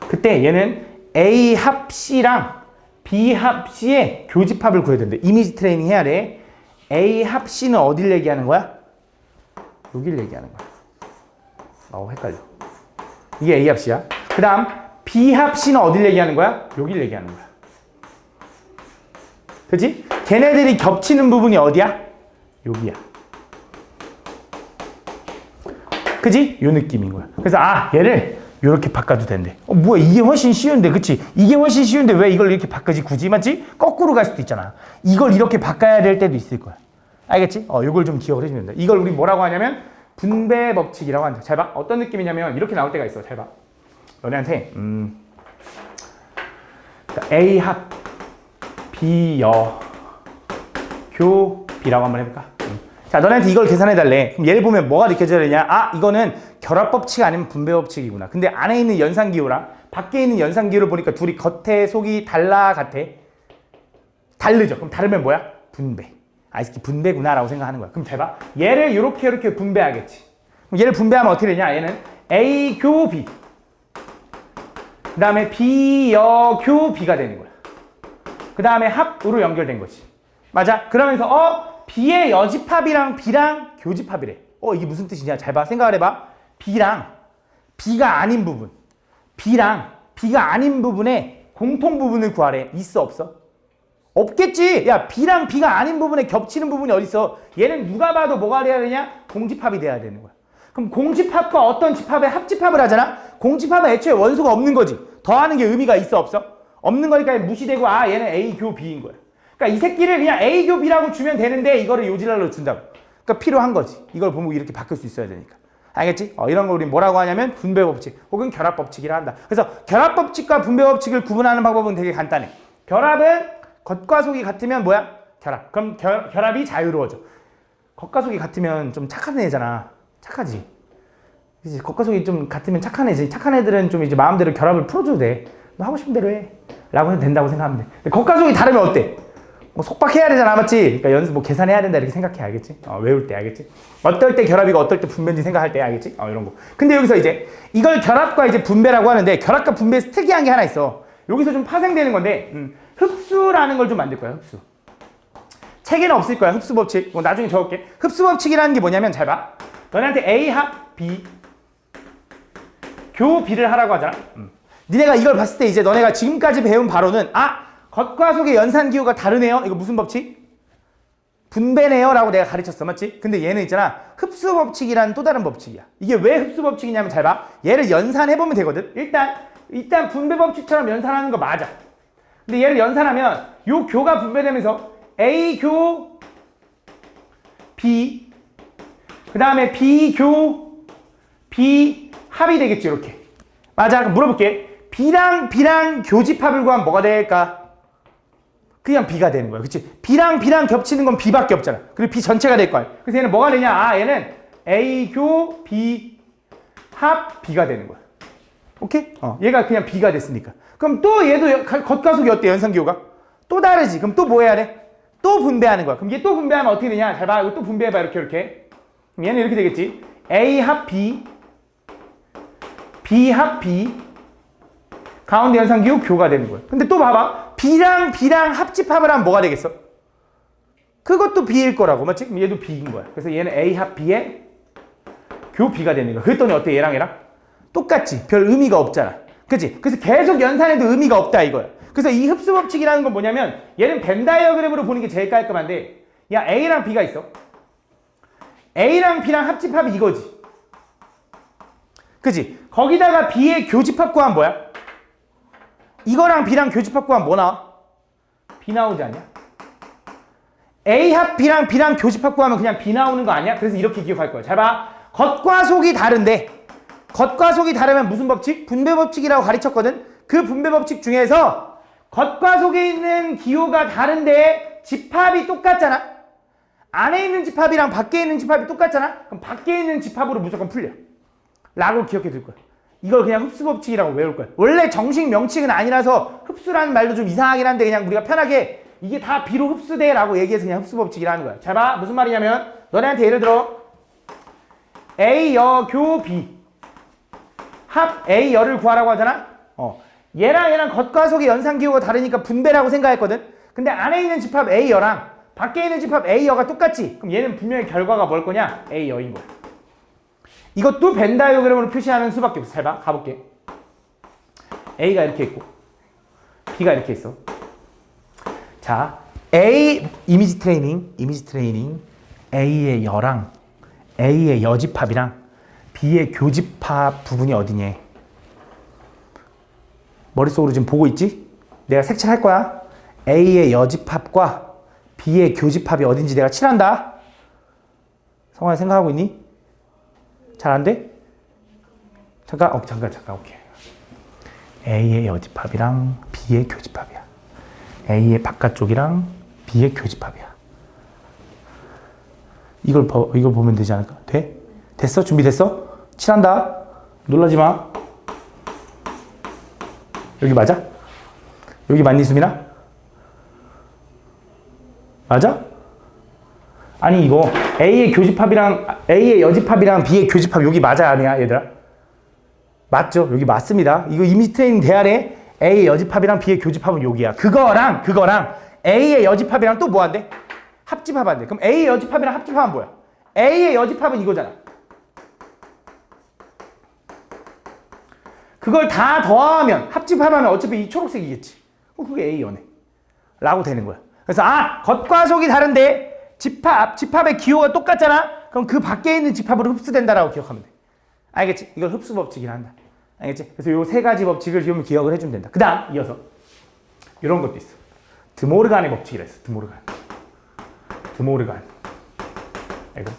그때 얘는 A 합 C랑 B 합 C의 교집합을 구해야 된대. 이미지 트레이닝 해야 돼. A 합 C는 어딜 얘기하는 거야? 여길 얘기하는 거야. 헷갈려. 이게 A 합 C야. 그 다음 B합 C는 어딜 얘기하는 거야? 여길 얘기하는 거야. 그치? 걔네들이 겹치는 부분이 어디야? 여기야. 그치? 요 느낌인 거야. 그래서 얘를 이렇게 바꿔도 된대. 뭐야 이게 훨씬 쉬운데 그치? 이게 훨씬 쉬운데 왜 이걸 이렇게 바꾸지 굳이? 맞지? 거꾸로 갈 수도 있잖아. 이걸 이렇게 바꿔야 될 때도 있을 거야. 알겠지? 이걸 좀 기억을 해주면 돼. 이걸 우리 뭐라고 하냐면 분배 법칙이라고 한다. 잘 봐. 어떤 느낌이냐면 이렇게 나올 때가 있어. 잘 봐. 너네한테 A 합 B 여 교 B라고 한번 해볼까? 자, 너네한테 이걸 계산해달래. 그럼 얘를 보면 뭐가 느껴져야 되냐? 이거는 결합법칙 아니면 분배법칙이구나. 근데 안에 있는 연산기호랑 밖에 있는 연산기호를 보니까 둘이 겉에 속이 같아? 다르죠? 그럼 다르면 뭐야? 분배. 이 새끼 분배구나 라고 생각하는 거야. 그럼 대봐. 얘를 이렇게 분배하겠지. 그럼 얘를 분배하면 어떻게 되냐? 얘는 A 교 B 그 다음에 B 여 교 B가 되는 거야. 그 다음에 합으로 연결된 거지. 맞아? 그러면서 B의 여집합이랑 B랑 교집합이래. 이게 무슨 뜻이냐? 잘 봐. 생각을 해봐. B랑 B가 아닌 부분. B랑 B가 아닌 부분의 공통 부분을 구하래. 있어 없어? 없겠지. 야 B랑 B가 아닌 부분에 겹치는 부분이 어딨어? 얘는 누가 봐도 뭐가 돼야 되냐? 공집합이 돼야 되는 거야. 그럼 공집합과 어떤 집합의 합집합을 하잖아? 공집합은 애초에 원소가 없는 거지. 더하는 게 의미가 있어 없어? 없는 거니까 무시되고 얘는 A 교 B인 거야. 그러니까 이 새끼를 그냥 A 교 B라고 주면 되는데 이거를 요지랄로 준다고. 그러니까 필요한 거지. 이걸 보면 이렇게 바꿀 수 있어야 되니까. 알겠지? 이런 걸 우리 뭐라고 하냐면 분배법칙 혹은 결합법칙이라 한다. 그래서 결합법칙과 분배법칙을 구분하는 방법은 되게 간단해. 결합은 겉과 속이 같으면 뭐야? 결합. 그럼 결합이 자유로워져. 겉과 속이 같으면 좀 착한 애잖아. 착하지? 이제 겉과 속이 좀 같으면 착한 애지. 착한 애들은 좀 이제 마음대로 결합을 풀어줘도 돼. 너 하고 싶은 대로 해. 라고 해도 된다고 생각하면 돼. 근데 겉과 속이 다르면 어때? 속박해야 되잖아, 맞지? 그러니까 연습 계산해야 된다 이렇게 생각해, 알겠지? 외울 때, 알겠지? 어떨 때 결합이고 어떨 때 분배인지 생각할 때, 알겠지? 이런 거. 근데 여기서 이제 이걸 결합과 이제 분배라고 하는데 결합과 분배에서 특이한 게 하나 있어. 여기서 좀 파생되는 건데 흡수라는 걸 좀 만들 거야, 흡수. 책에는 없을 거야, 흡수 법칙. 나중에 적을게. 흡수 법칙이라는 게 뭐냐면 잘 봐. 너네한테 A 합 B 교 B를 하라고 하잖아. 니네가 이걸 봤을 때 이제 너네가 지금까지 배운 바로는 겉과 속의 연산기호가 다르네요. 이거 무슨 법칙? 분배네요 라고 내가 가르쳤어. 맞지? 근데 얘는 있잖아. 흡수법칙이라는 또 다른 법칙이야. 이게 왜 흡수법칙이냐면 잘 봐. 얘를 연산해보면 되거든. 일단 분배법칙처럼 연산하는 거 맞아. 근데 얘를 연산하면 요 교가 분배되면서 A 교 B 그 다음에 B 교 B 합이 되겠지. 이렇게. 맞아. 그럼 물어볼게. B랑 교집합을 구하면 뭐가 될까? 그냥 B가 되는 거야. 그치? B랑 겹치는 건 B밖에 없잖아. 그리고 B 전체가 될 거야. 그래서 얘는 뭐가 되냐? 얘는 A 교 B 합 B가 되는 거야. 오케이? 얘가 그냥 B가 됐으니까. 그럼 또 얘도 겉과 속이 어때? 연산기호가? 또 다르지. 그럼 또 뭐 해야 돼? 또 분배하는 거야. 그럼 얘 또 분배하면 어떻게 되냐? 잘 봐. 이거 또 분배해봐. 이렇게. 그럼 얘는 이렇게 되겠지. A 합 B B 합 B 가운데 연산기호 교가 되는 거야. 근데 또 봐봐. B랑 합집합을 하면 뭐가 되겠어? 그것도 B일 거라고. 맞지? 그럼 얘도 B인 거야. 그래서 얘는 A 합 B의 교 B가 되는 거야. 그랬더니 어때? 얘랑? 똑같지? 별 의미가 없잖아. 그치? 그래서 계속 연산해도 의미가 없다 이거야. 그래서 이 흡수법칙이라는 건 뭐냐면 얘는 벤 다이어그램으로 보는 게 제일 깔끔한데 야 A랑 B가 있어. A랑 B랑 합집합이 이거지. 그치? 거기다가 B의 교집합 구하면 뭐야? 이거랑 B랑 교집합 구하면 뭐 나와? B 나오지 않냐? A 합 B랑 교집합 구하면 그냥 B 나오는 거 아니야? 그래서 이렇게 기억할 거야. 잘 봐. 겉과 속이 다른데 겉과 속이 다르면 무슨 법칙? 분배법칙이라고 가르쳤거든? 그 분배법칙 중에서 겉과 속에 있는 기호가 다른데 집합이 똑같잖아? 안에 있는 집합이랑 밖에 있는 집합이 똑같잖아? 그럼 밖에 있는 집합으로 무조건 풀려. 라고 기억해 둘 거야. 이걸 그냥 흡수법칙이라고 외울 거야. 원래 정식 명칭은 아니라서 흡수라는 말도 좀 이상하긴 한데 그냥 우리가 편하게 이게 다 B로 흡수돼 라고 얘기해서 그냥 흡수법칙이라는 거야. 잘 봐. 무슨 말이냐면 너네한테 예를 들어 A 여 교 B 합 A 여를 구하라고 하잖아. 얘랑 겉과 속의 연산기호가 다르니까 분배라고 생각했거든. 근데 안에 있는 집합 A 여랑 밖에 있는 집합 A 여가 똑같지. 그럼 얘는 분명히 결과가 뭘 거냐? A 여인 거야. 이것도 벤 다이어그램으로 표시하는 수밖에 없어. 잘 봐. 가볼게. A가 이렇게 있고 B가 이렇게 있어. 자, A 이미지 트레이닝 A의 여랑 A의 여집합이랑 B의 교집합 부분이 어디냐? 머릿속으로 지금 보고 있지? 내가 색칠할 거야. A의 여집합과 B의 교집합이 어딘지 내가 칠한다. 성환이 생각하고 있니? 잘 안 돼? 잠깐, 오케이. A의 여집합이랑 B의 교집합이야. A의 바깥쪽이랑 B의 교집합이야. 이걸 보면 되지 않을까? 돼? 됐어? 준비됐어? 칠한다. 놀라지 마. 여기 맞아? 여기 맞니, 수민아? 맞아? 아니, 이거 A의 여집합이랑 B의 교집합 여기 맞아, 아니야, 얘들아? 맞죠? 여기 맞습니다. 이거 이미지 트레이닝 대안에 A의 여집합이랑 B의 교집합은 여기야. 그거랑 A의 여집합이랑 또 뭐 한대? 합집합한대. 그럼 A의 여집합이랑 합집합은 뭐야? A의 여집합은 이거잖아. 그걸 다 더하면 합집합하면 어차피 이 초록색이겠지. 그게 A 연애 라고 되는 거야. 그래서 겉과 속이 다른데 집합의 기호가 똑같잖아. 그럼 그 밖에 있는 집합으로 흡수된다라고 기억하면 돼. 알겠지? 이걸 흡수 법칙이라 한다. 알겠지? 그래서 요 세 가지 법칙을 좀 기억을 해주면 된다. 그 다음 이어서 이런 것도 있어. 드모르간의 법칙이라 했어. 드모르간. 이거.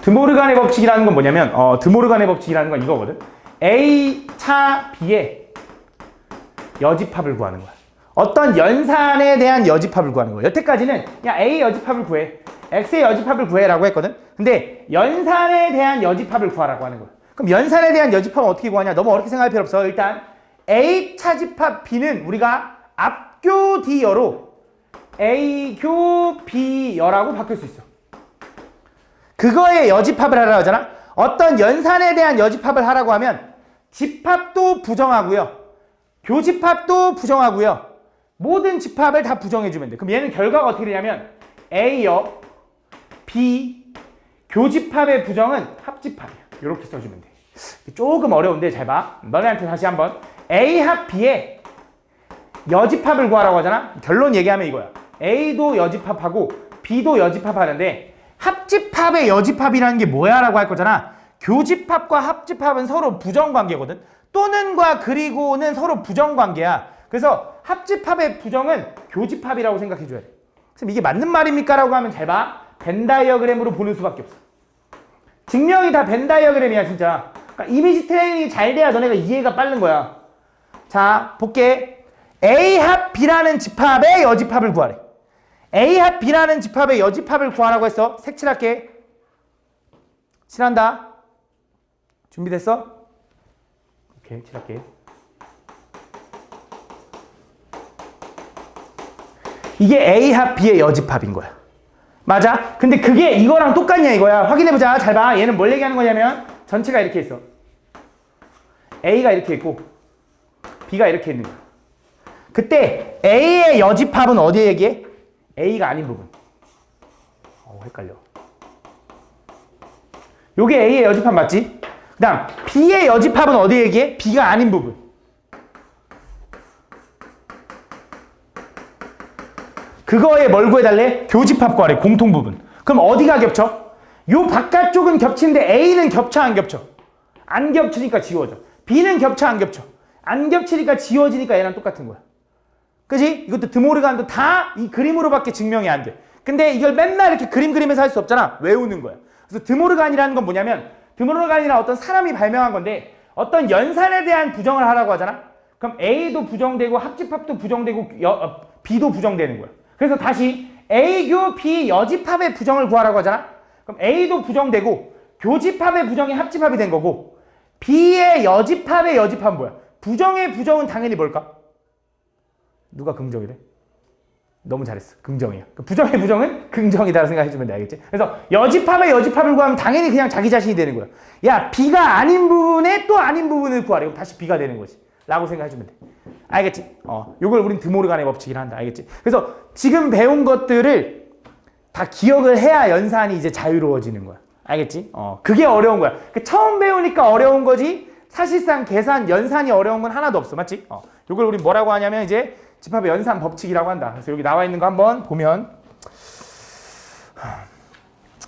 드모르간의 법칙이라는 건 뭐냐면 드모르간의 법칙이라는 건 이거거든. A 차 B의 여집합을 구하는 거야. 어떤 연산에 대한 여집합을 구하는 거야. 여태까지는 그냥 A 여집합을 구해, X의 여집합을 구해라고 했거든. 근데 연산에 대한 여집합을 구하라고 하는 거야. 그럼 연산에 대한 여집합은 어떻게 구하냐? 너무 어렵게 생각할 필요 없어. 일단 A 차집합 B는 우리가 앞교 D여로 A교 B여라고 바꿀 수 있어. 그거의 여집합을 하라고 하잖아. 어떤 연산에 대한 여집합을 하라고 하면 집합도 부정하고요, 교집합도 부정하고요, 모든 집합을 다 부정해주면 돼. 그럼 얘는 결과가 어떻게 되냐면 A여 B 교집합의 부정은 합집합이야. 이렇게 써주면 돼. 조금 어려운데 잘 봐. 너네한테 다시 한번 A 합 B의 여집합을 구하라고 하잖아. 결론 얘기하면 이거야. A도 여집합하고 B도 여집합하는데 합집합의 여집합이라는 게 뭐야? 라고 할 거잖아. 교집합과 합집합은 서로 부정관계거든. 또는과 그리고는 서로 부정관계야. 그래서 합집합의 부정은 교집합이라고 생각해줘야 돼. 그럼 이게 맞는 말입니까? 라고 하면 잘 봐. 벤 다이어그램으로 보는 수밖에 없어. 증명이 다 벤 다이어그램이야 진짜. 그러니까 이미지 트레이닝이 잘 돼야 너네가 이해가 빠른 거야. 자, 볼게. A 합 B라는 집합의 여집합을 구하래. A 합 B라는 집합의 여집합을 구하라고 했어. 색칠할게. 칠한다. 준비됐어? 오케이, 칠할게. 이게 A 합 B의 여집합인 거야. 맞아? 근데 그게 이거랑 똑같냐 이거야. 확인해보자. 잘 봐. 얘는 뭘 얘기하는 거냐면 전체가 이렇게 있어. A가 이렇게 있고 B가 이렇게 있는 거야. 그때 A의 여집합은 어디에 얘기해? A가 아닌 부분. 헷갈려. 요게 A의 여집합 맞지? 그 다음 B의 여집합은 어디에 얘기해? B가 아닌 부분. 그거에 뭘 구해달래? 교집합 구하래. 공통 부분. 그럼 어디가 겹쳐? 요 바깥쪽은 겹치는데 A는 겹쳐 안 겹쳐? 안 겹치니까 지워져. B는 겹쳐 안 겹쳐? 안 겹치니까 지워지니까 얘랑 똑같은 거야. 그지? 이것도 드모르간도 다 이 그림으로밖에 증명이 안 돼. 근데 이걸 맨날 이렇게 그리면서 할 수 없잖아. 외우는 거야. 그래서 드모르간이라는 건 뭐냐면 드모르간이란 어떤 사람이 발명한 건데 어떤 연산에 대한 부정을 하라고 하잖아. 그럼 A도 부정되고 합집합도 부정되고 B도 부정되는 거야. 그래서 다시 A교 B 여집합의 부정을 구하라고 하잖아. 그럼 A도 부정되고 교집합의 부정이 합집합이 된 거고 B의 여집합의 여집합은 뭐야? 부정의 부정은 당연히 뭘까? 누가 긍정이래? 너무 잘했어. 긍정이야. 부정의 부정은 긍정이다 생각해주면 돼. 알겠지? 그래서 여집합의 여집합을 구하면 당연히 그냥 자기 자신이 되는 거야. 야, B가 아닌 부분에 또 아닌 부분을 구하래. 그럼 다시 B가 되는 거지. 라고 생각해주면 돼. 알겠지? 요걸 우린 드모르간의 법칙이라 한다. 알겠지? 그래서 지금 배운 것들을 다 기억을 해야 연산이 이제 자유로워지는 거야. 알겠지? 그게 어려운 거야. 처음 배우니까 어려운 거지 사실상 계산, 연산이 어려운 건 하나도 없어. 맞지? 요걸 우리 뭐라고 하냐면 이제 집합의 연산 법칙이라고 한다. 그래서 여기 나와 있는 거 한번 보면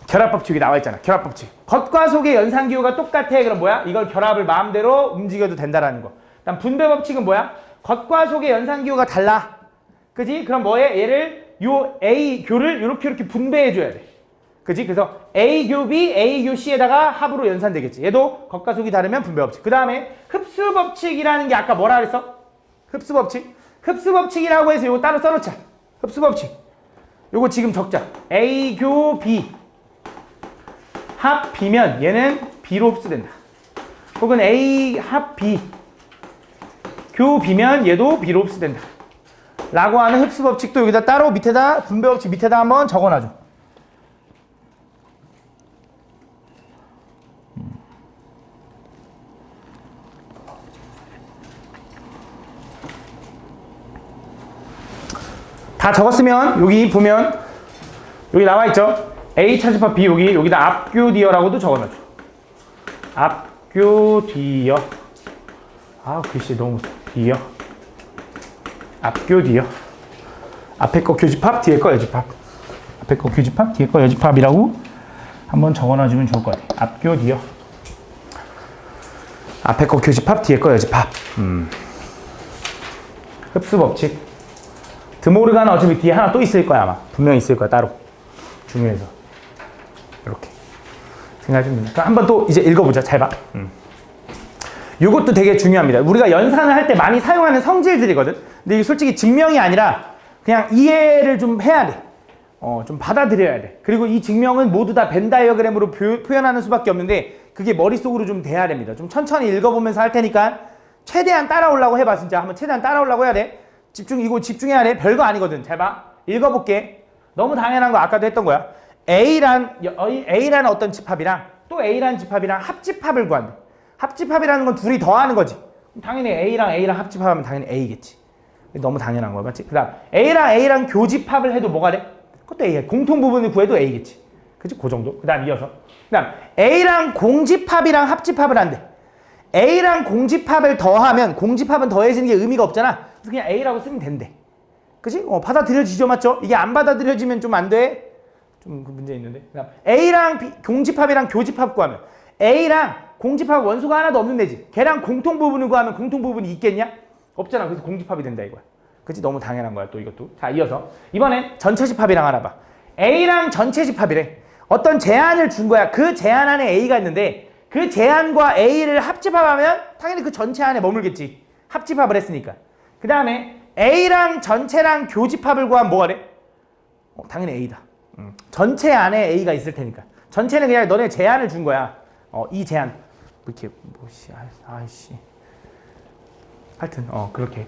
결합법칙이 나와 있잖아. 결합법칙. 겉과 속의 연산기호가 똑같아. 그럼 뭐야? 이걸 결합을 마음대로 움직여도 된다라는 거. 그다음 분배법칙은 뭐야? 겉과 속의 연산기호가 달라. 그지? 그럼 뭐해? 얘를 요 A 교를 이렇게 분배해 줘야 돼. 그지? 그래서 A 교 B, A 교 C에다가 합으로 연산되겠지. 얘도 겉과 속이 다르면 분배법칙. 그 다음에 흡수법칙이라는 게 아까 뭐라 그랬어? 흡수법칙. 흡수법칙이라고 해서 이거 따로 써놓자. 흡수법칙. 요거 지금 적자. A 교 B 합 B면 얘는 B로 흡수된다. 혹은 A 합 B 교 B면 얘도 B로 흡수된다. 라고 하는 흡수법칙도 여기다 따로 밑에다 분배법칙 밑에다 한번 적어놔줘. 다 적었으면 여기 보면 여기 나와 있죠. A 차집합 B 여기다 앞교디어라고도 적어놔줘. 앞교디어. 글씨 너무 디어. 앞교디어. 앞에 거 교집합, 뒤에 거 여집합. 앞에 거 교집합, 뒤에 거 여집합이라고 한번 적어놔주면 좋을 것 같아. 앞교디어. 앞에 거 교집합, 뒤에 거 여집합. 흡수법칙. 드모르가는 어차피 뒤에 하나 또 있을 거야 아마. 분명히 있을 거야 따로. 중요해서. 이렇게 생각해 주면 됩니다. 한번 또 이제 읽어보자. 잘 봐. 이것도 되게 중요합니다. 우리가 연산을 할 때 많이 사용하는 성질들이거든. 근데 이게 솔직히 증명이 아니라 그냥 이해를 좀 해야 돼. 좀 받아들여야 돼. 그리고 이 증명은 모두 다 벤 다이어그램으로 표현하는 수밖에 없는데 그게 머릿속으로 좀 돼야 됩니다. 좀 천천히 읽어보면서 할 테니까 최대한 따라오려고 해봐. 진짜 한번 최대한 따라오려고 해야 돼. 이거 집중해야 돼. 별거 아니거든. 잘 봐. 읽어볼게. 너무 당연한 거 아까도 했던 거야. A라는 어떤 집합이랑 또 A라는 집합이랑 합집합을 구한대. 합집합이라는 건 둘이 더하는 거지. 당연히 A랑 합집합하면 당연히 A겠지. 너무 당연한 거야. 맞지? 그 다음 A랑 교집합을 해도 뭐가 돼? 그것도 A야. 공통 부분을 구해도 A겠지. 그치? 그 정도. 그 다음 이어서. 그 다음 A랑 공집합이랑 합집합을 한대. A랑 공집합을 더하면 공집합은 더해지는 게 의미가 없잖아. 그래서 그냥 A라고 쓰면 된대. 그치? 받아들여지죠. 맞죠? 이게 안 받아들여지면 좀 안 돼. 좀 그 문제 있는데. 그다음 A랑 공집합이랑 교집합 구하면 A랑 공집합 원소가 하나도 없는 애지. 걔랑 공통 부분을 구하면 공통 부분이 있겠냐? 없잖아. 그래서 공집합이 된다 이거야. 그치? 너무 당연한 거야 또 이것도. 자 이어서 이번엔 전체 집합이랑 알아봐. A랑 전체 집합이래. 어떤 제한을 준 거야. 그 제한 안에 A가 있는데 그 제한과 A를 합집합하면 당연히 그 전체 안에 머물겠지. 합집합을 했으니까. 그 다음에 A랑 전체랑 교집합을 구하면 뭐가 돼? 당연히 A다. 전체 안에 A가 있을 테니까. 전체는 그냥 너네 제한을 준 거야. 이 제한. 이렇게 아이씨. 하여튼 그렇게.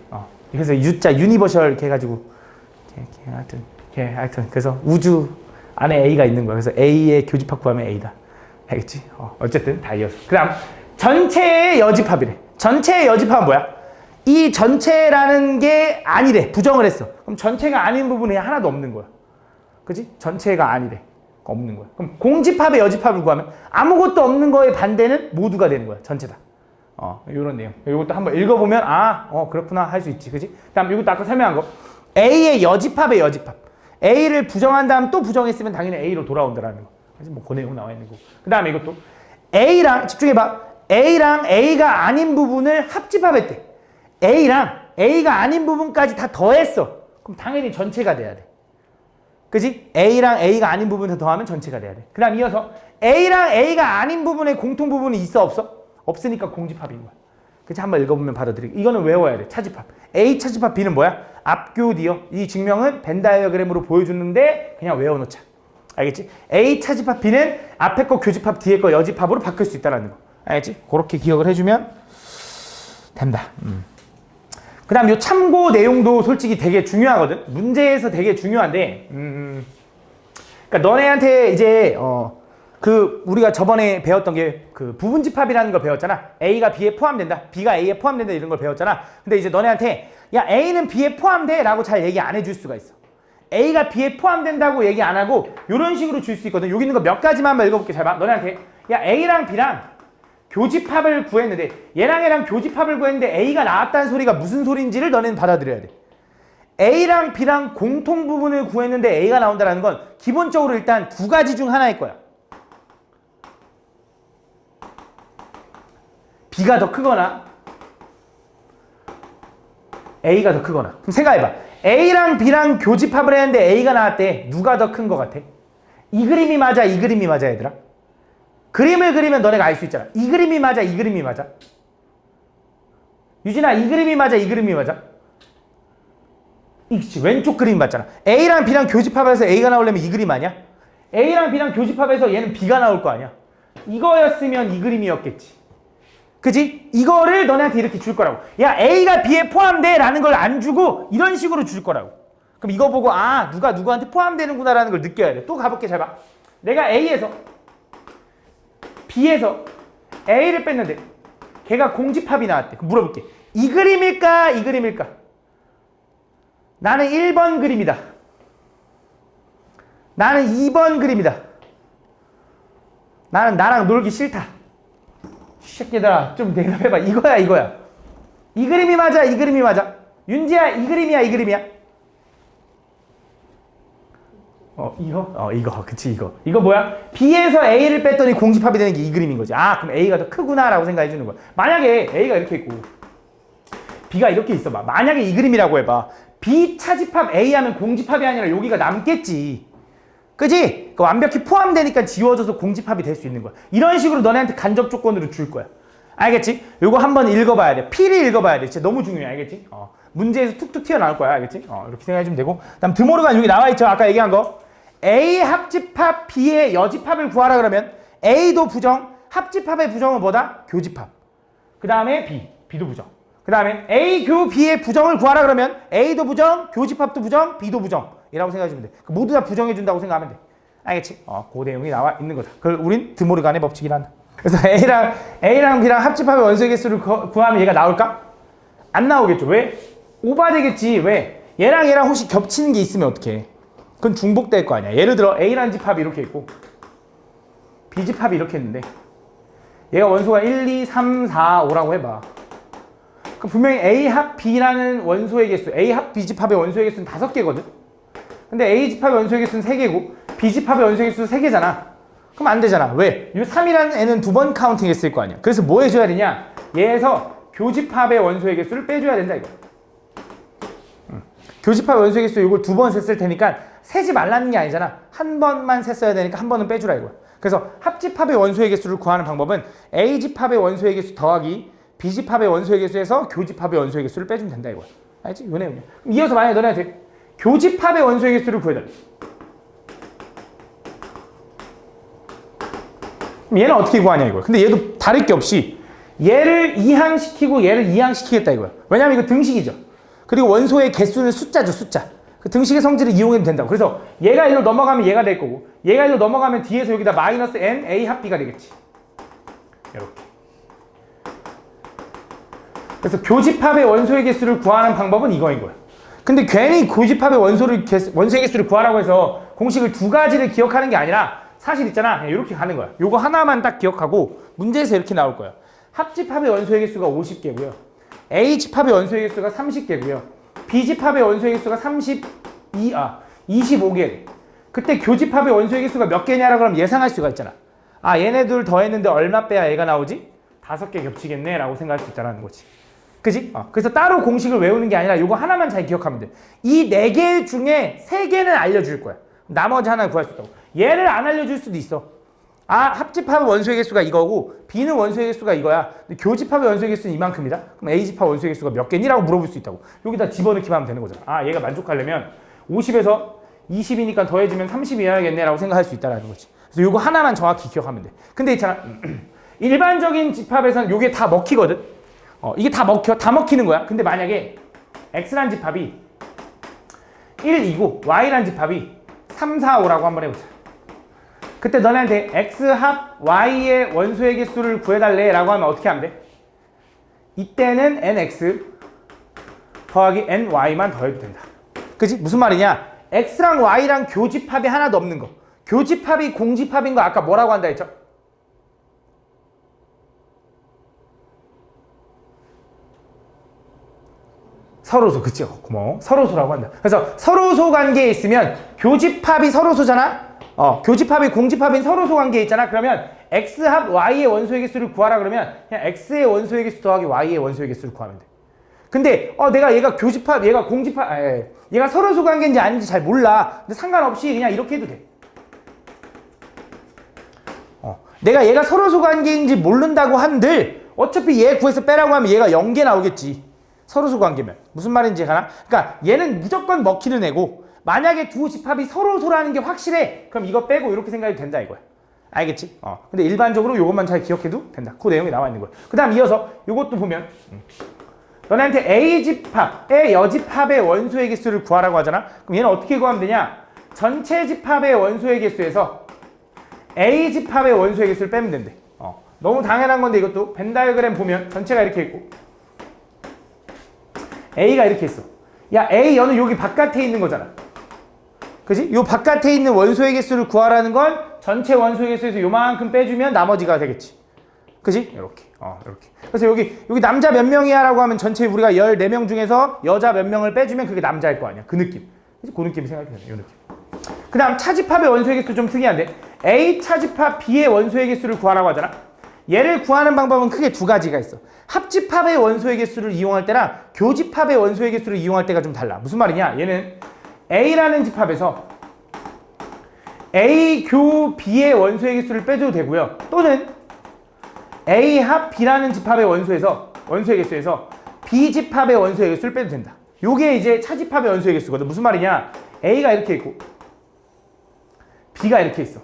그래서 U자 유니버셜 이렇게 해가지고 하여튼 그래서 우주 안에 A가 있는 거야. 그래서 A의 교집합 구하면 A다. 알겠지? 어쨌든 다 이어서. 그 다음 전체의 여집합이래. 전체의 여집합은 뭐야? 이 전체라는 게 아니래. 부정을 했어. 그럼 전체가 아닌 부분이 하나도 없는 거야. 그치? 전체가 아니래. 없는 거야. 그럼 공집합의 여집합을 구하면 아무것도 없는 거의 반대는 모두가 되는 거야. 전체다. 요런 내용. 이것도 한번 읽어보면 그렇구나 할 수 있지. 그치? 그 다음 이것도 아까 설명한 거. A의 여집합의 여집합. A를 부정한 다음 또 부정했으면 당연히 A로 돌아온다라는 거. 뭐 그 내용 나와 있는 거. 그 다음에 이것도 A랑 집중해봐. A랑 A가 아닌 부분을 합집합했대. A랑 A가 아닌 부분까지 다 더했어. 그럼 당연히 전체가 돼야 돼. 그지? A랑 A가 아닌 부분을 더하면 전체가 돼야 돼. 그 다음 이어서 A랑 A가 아닌 부분에 공통 부분이 있어 없어? 없으니까 공집합인 거야. 그치? 한번 읽어보면 받아들이고. 이거는 외워야 돼. 차집합. A 차집합 B는 뭐야? 앞교디어. 이 증명은 벤 다이어그램으로 보여주는데 그냥 외워놓자. 알겠지? A 차집합 B는 앞에 거 교집합 뒤에 거 여집합으로 바뀔 수 있다는 거. 알겠지? 그렇게 기억을 해주면 된다. 그 다음 요 참고 내용도 솔직히 되게 중요하거든. 문제에서 되게 중요한데 그러니까 너네한테 이제 우리가 저번에 배웠던 게 그 부분집합이라는 걸 배웠잖아. A가 B에 포함된다. B가 A에 포함된다 이런 걸 배웠잖아. 근데 이제 너네한테 야 A는 B에 포함돼 라고 잘 얘기 안 해줄 수가 있어. A가 B에 포함된다고 얘기 안 하고 이런 식으로 줄 수 있거든. 여기 있는 거 몇 가지만 한번 읽어볼게. 잘 봐. 너네한테 야 A랑 B랑 교집합을 구했는데 얘랑 교집합을 구했는데 A가 나왔다는 소리가 무슨 소리인지를 너네는 받아들여야 돼. A랑 B랑 공통 부분을 구했는데 A가 나온다는 건 기본적으로 일단 두 가지 중 하나일 거야. B가 더 크거나 A가 더 크거나. 그럼 생각해봐. A랑 B랑 교집합을 했는데 A가 나왔대. 누가 더 큰 거 같아? 이 그림이 맞아, 이 그림이 맞아, 얘들아? 그림을 그리면 너네가 알 수 있잖아. 이 그림이 맞아, 이 그림이 맞아? 유진아, 이 그림이 맞아, 이 그림이 맞아? 이치 왼쪽 그림이 맞잖아. A랑 B랑 교집합해서 A가 나오려면 이 그림 아니야? A랑 B랑 교집합해서 얘는 B가 나올 거 아니야? 이거였으면 이 그림이었겠지. 그지? 이거를 너네한테 이렇게 줄 거라고. 야, A가 B에 포함돼 라는 걸 안 주고 이런 식으로 줄 거라고. 그럼 이거 보고 아, 누가 누구한테 포함되는구나 라는 걸 느껴야 돼. 또 가볼게. 잘 봐. 내가 A에서 B에서 A를 뺐는데 걔가 공집합이 나왔대. 그럼 물어볼게. 이 그림일까? 이 그림일까? 나는 1번 그림이다. 나는 2번 그림이다. 나는 나랑 놀기 싫다. 새끼들아, 좀 대답해봐. 이거야, 이거야. 이 그림이 맞아, 이 그림이 맞아. 윤지야, 이 그림이야, 이 그림이야. 이거. 그치, 이거. 이거 뭐야? B에서 A를 뺐더니 공집합이 되는 게 이 그림인 거지. 아, 그럼 A가 더 크구나 라고 생각해 주는 거야. 만약에 A가 이렇게 있고 B가 이렇게 있어봐. 만약에 이 그림이라고 해봐. B 차집합 A 하면 공집합이 아니라 여기가 남겠지. 그지? 그 완벽히 포함되니까 지워져서 공집합이 될 수 있는 거야. 이런 식으로 너네한테 간접 조건으로 줄 거야. 알겠지? 요거 한번 읽어봐야 돼. 필히 읽어봐야 돼. 진짜 너무 중요해. 알겠지? 문제에서 툭툭 튀어나올 거야. 알겠지? 이렇게 생각해주면 되고. 다음 드모르간 여기 나와있죠? 아까 얘기한 거. A 합집합 B의 여집합을 구하라 그러면 A도 부정, 합집합의 부정은 뭐다? 교집합. 그 다음에 B, B도 부정. 그 다음에 A 교 B의 부정을 구하라 그러면 A도 부정, 교집합도 부정, B도 부정 이라고 생각해주면 돼. 모두 다 부정해준다고 생각하면 돼. 알겠지? 그 내용이 나와 있는 거다. 그걸 우린 드모르간의 법칙이란다. 그래서 A랑 B랑 합집합의 원소의 개수를 구하면 얘가 나올까? 안 나오겠죠. 왜? 오버되겠지. 왜? 얘랑 혹시 겹치는 게 있으면 어떡해? 그건 중복될 거 아니야. 예를 들어 A라는 집합이 이렇게 있고 B 집합이 이렇게 있는데 얘가 원소가 1, 2, 3, 4, 5라고 해봐. 그럼 분명히 A 합 B라는 원소의 개수, A 합 B 집합의 원소의 개수는 5개거든? 근데 A 집합의 원소의 개수는 3개고 B 집합의 원소의 개수는 3개잖아. 그럼 안 되잖아. 왜? 이 3이라는 애는 2번 카운팅 했을 거 아니야. 그래서 뭐 해줘야 되냐? 얘에서 교집합의 원소의 개수를 빼줘야 된다 이거. 교집합의 원소의 개수 이걸 2번 셌을 테니까 세지 말라는 게 아니잖아. 한 번만 셌어야 되니까 한 번은 빼주라 이거야. 그래서 합집합의 원소의 개수를 구하는 방법은 A 집합의 원소의 개수 더하기 B 집합의 원소의 개수에서 교집합의 원소의 개수를 빼주면 된다 이거야. 알지? 요 내용이야. 이어서 만약에 너네한테 교집합의 원소의 개수를 구해달래. 그럼 얘는 어떻게 구하냐 이거야. 근데 얘도 다를 게 없이 얘를 이항시키고 얘를 이항시키겠다 이거야. 왜냐면 이거 등식이죠. 그리고 원소의 개수는 숫자죠, 숫자. 그 등식의 성질을 이용해도 된다고. 그래서 얘가 이리로 넘어가면 얘가 될 거고 얘가 이리로 넘어가면 뒤에서 여기다 마이너스 n a 합 b가 되겠지. 이렇게. 그래서 교집합의 원소의 개수를 구하는 방법은 이거인 거야. 근데 괜히 교집합의 원소의 개수를 구하라고 해서 공식을 2가지를 기억하는 게 아니라 사실 있잖아. 이렇게 가는 거야. 요거 하나만 딱 기억하고 문제에서 이렇게 나올 거야. 합집합의 원소의 개수가 50개고요. A집합의 원소의 개수가 30개고요. B집합의 원소의 개수가 25개. 그때 교집합의 원소의 개수가 몇 개냐라고 그러면 예상할 수가 있잖아. 아, 얘네들 더했는데 얼마 빼야 얘가 나오지? 5개 겹치겠네 라고 생각할 수 있다는 거지. 그지? 그래서 따로 공식을 외우는 게 아니라 이거 하나만 잘 기억하면 돼. 이 4개 중에 3개는 알려줄 거야. 나머지 하나 구할 수 있다고. 얘를 안 알려줄 수도 있어. 아, 합집합의 원소의 개수가 이거고 B는 원소의 개수가 이거야. 근데 교집합의 원소의 개수는 이만큼이다. 그럼 A집합 원소의 개수가 몇 개니라고 물어볼 수 있다고. 여기다 집어넣기만 하면 되는 거잖아. 아, 얘가 만족하려면 50에서 20이니까 더해지면 30이어야겠네 라고 생각할 수 있다는 거지. 그래서 이거 하나만 정확히 기억하면 돼. 근데 있잖아. 일반적인 집합에서는 이게 다 먹히거든. 이게 다 먹히는 거야. 근데 만약에 X란 집합이 1, 2고 Y란 집합이 3, 4, 5라고 한번 해보자. 그때 너네한테 X 합 Y의 원소의 개수를 구해달래 라고 하면 어떻게 하면 돼? 이때는 NX 더하기 NY만 더해도 된다. 그치? 무슨 말이냐? X랑 Y랑 교집합이 하나도 없는 거. 교집합이 공집합인 거 아까 뭐라고 한다 했죠? 서로소, 그치? 고마워. 서로소라고 한다. 그래서 서로소 관계에 있으면 교집합이 서로소잖아? 교집합이 공집합인 서로소 관계에 있잖아? 그러면 x합 y의 원소의 개수를 구하라 그러면 그냥 x의 원소의 개수 더하기 y의 원소의 개수를 구하면 돼. 근데 내가 얘가 교집합, 얘가 공집합, 얘가 서로소 관계인지 아닌지 잘 몰라. 근데 상관없이 그냥 이렇게 해도 돼. 내가 얘가 서로소 관계인지 모른다고 한들 어차피 얘 구해서 빼라고 하면 얘가 0개 나오겠지. 서로소 관계면. 무슨 말인지 가나? 그러니까 얘는 무조건 먹히는 애고 만약에 두 집합이 서로소라는 게 확실해. 그럼 이거 빼고 이렇게 생각해도 된다 이거야. 알겠지? 근데 일반적으로 이것만 잘 기억해도 된다. 그 내용이 나와 있는 거야. 그 다음 이어서 이것도 보면 너네한테 A집합의 여집합의 원소의 개수를 구하라고 하잖아? 그럼 얘는 어떻게 구하면 되냐? 전체 집합의 원소의 개수에서 A집합의 원소의 개수를 빼면 된대. 너무 당연한 건데 이것도 벤 다이어그램 보면 전체가 이렇게 있고 A가 이렇게 있어. 야, A 얘는 여기 바깥에 있는 거잖아. 그지? 요 바깥에 있는 원소의 개수를 구하라는 건 전체 원소의 개수에서 요만큼 빼주면 나머지가 되겠지. 그지? 이렇게. 이렇게. 그래서 여기 남자 몇 명이야 라고 하면 전체 우리가 14명 중에서 여자 몇 명을 빼주면 그게 남자일 거 아니야. 그 느낌. 그지? 그 느낌 생각해. 요 느낌. 그 다음 차집합의 원소의 개수 좀 특이한데 A 차집합 B의 원소의 개수를 구하라고 하잖아. 얘를 구하는 방법은 크게 두 가지가 있어. 합집합의 원소의 개수를 이용할 때랑 교집합의 원소의 개수를 이용할 때가 좀 달라. 무슨 말이냐? 얘는 A라는 집합에서 A 교 B의 원소의 개수를 빼줘도 되고요. 또는 A 합 B라는 집합의 원소의 개수에서 B 집합의 원소의 개수를 빼도 된다. 요게 이제 차집합의 원소의 개수거든. 무슨 말이냐? A가 이렇게 있고 B가 이렇게 있어.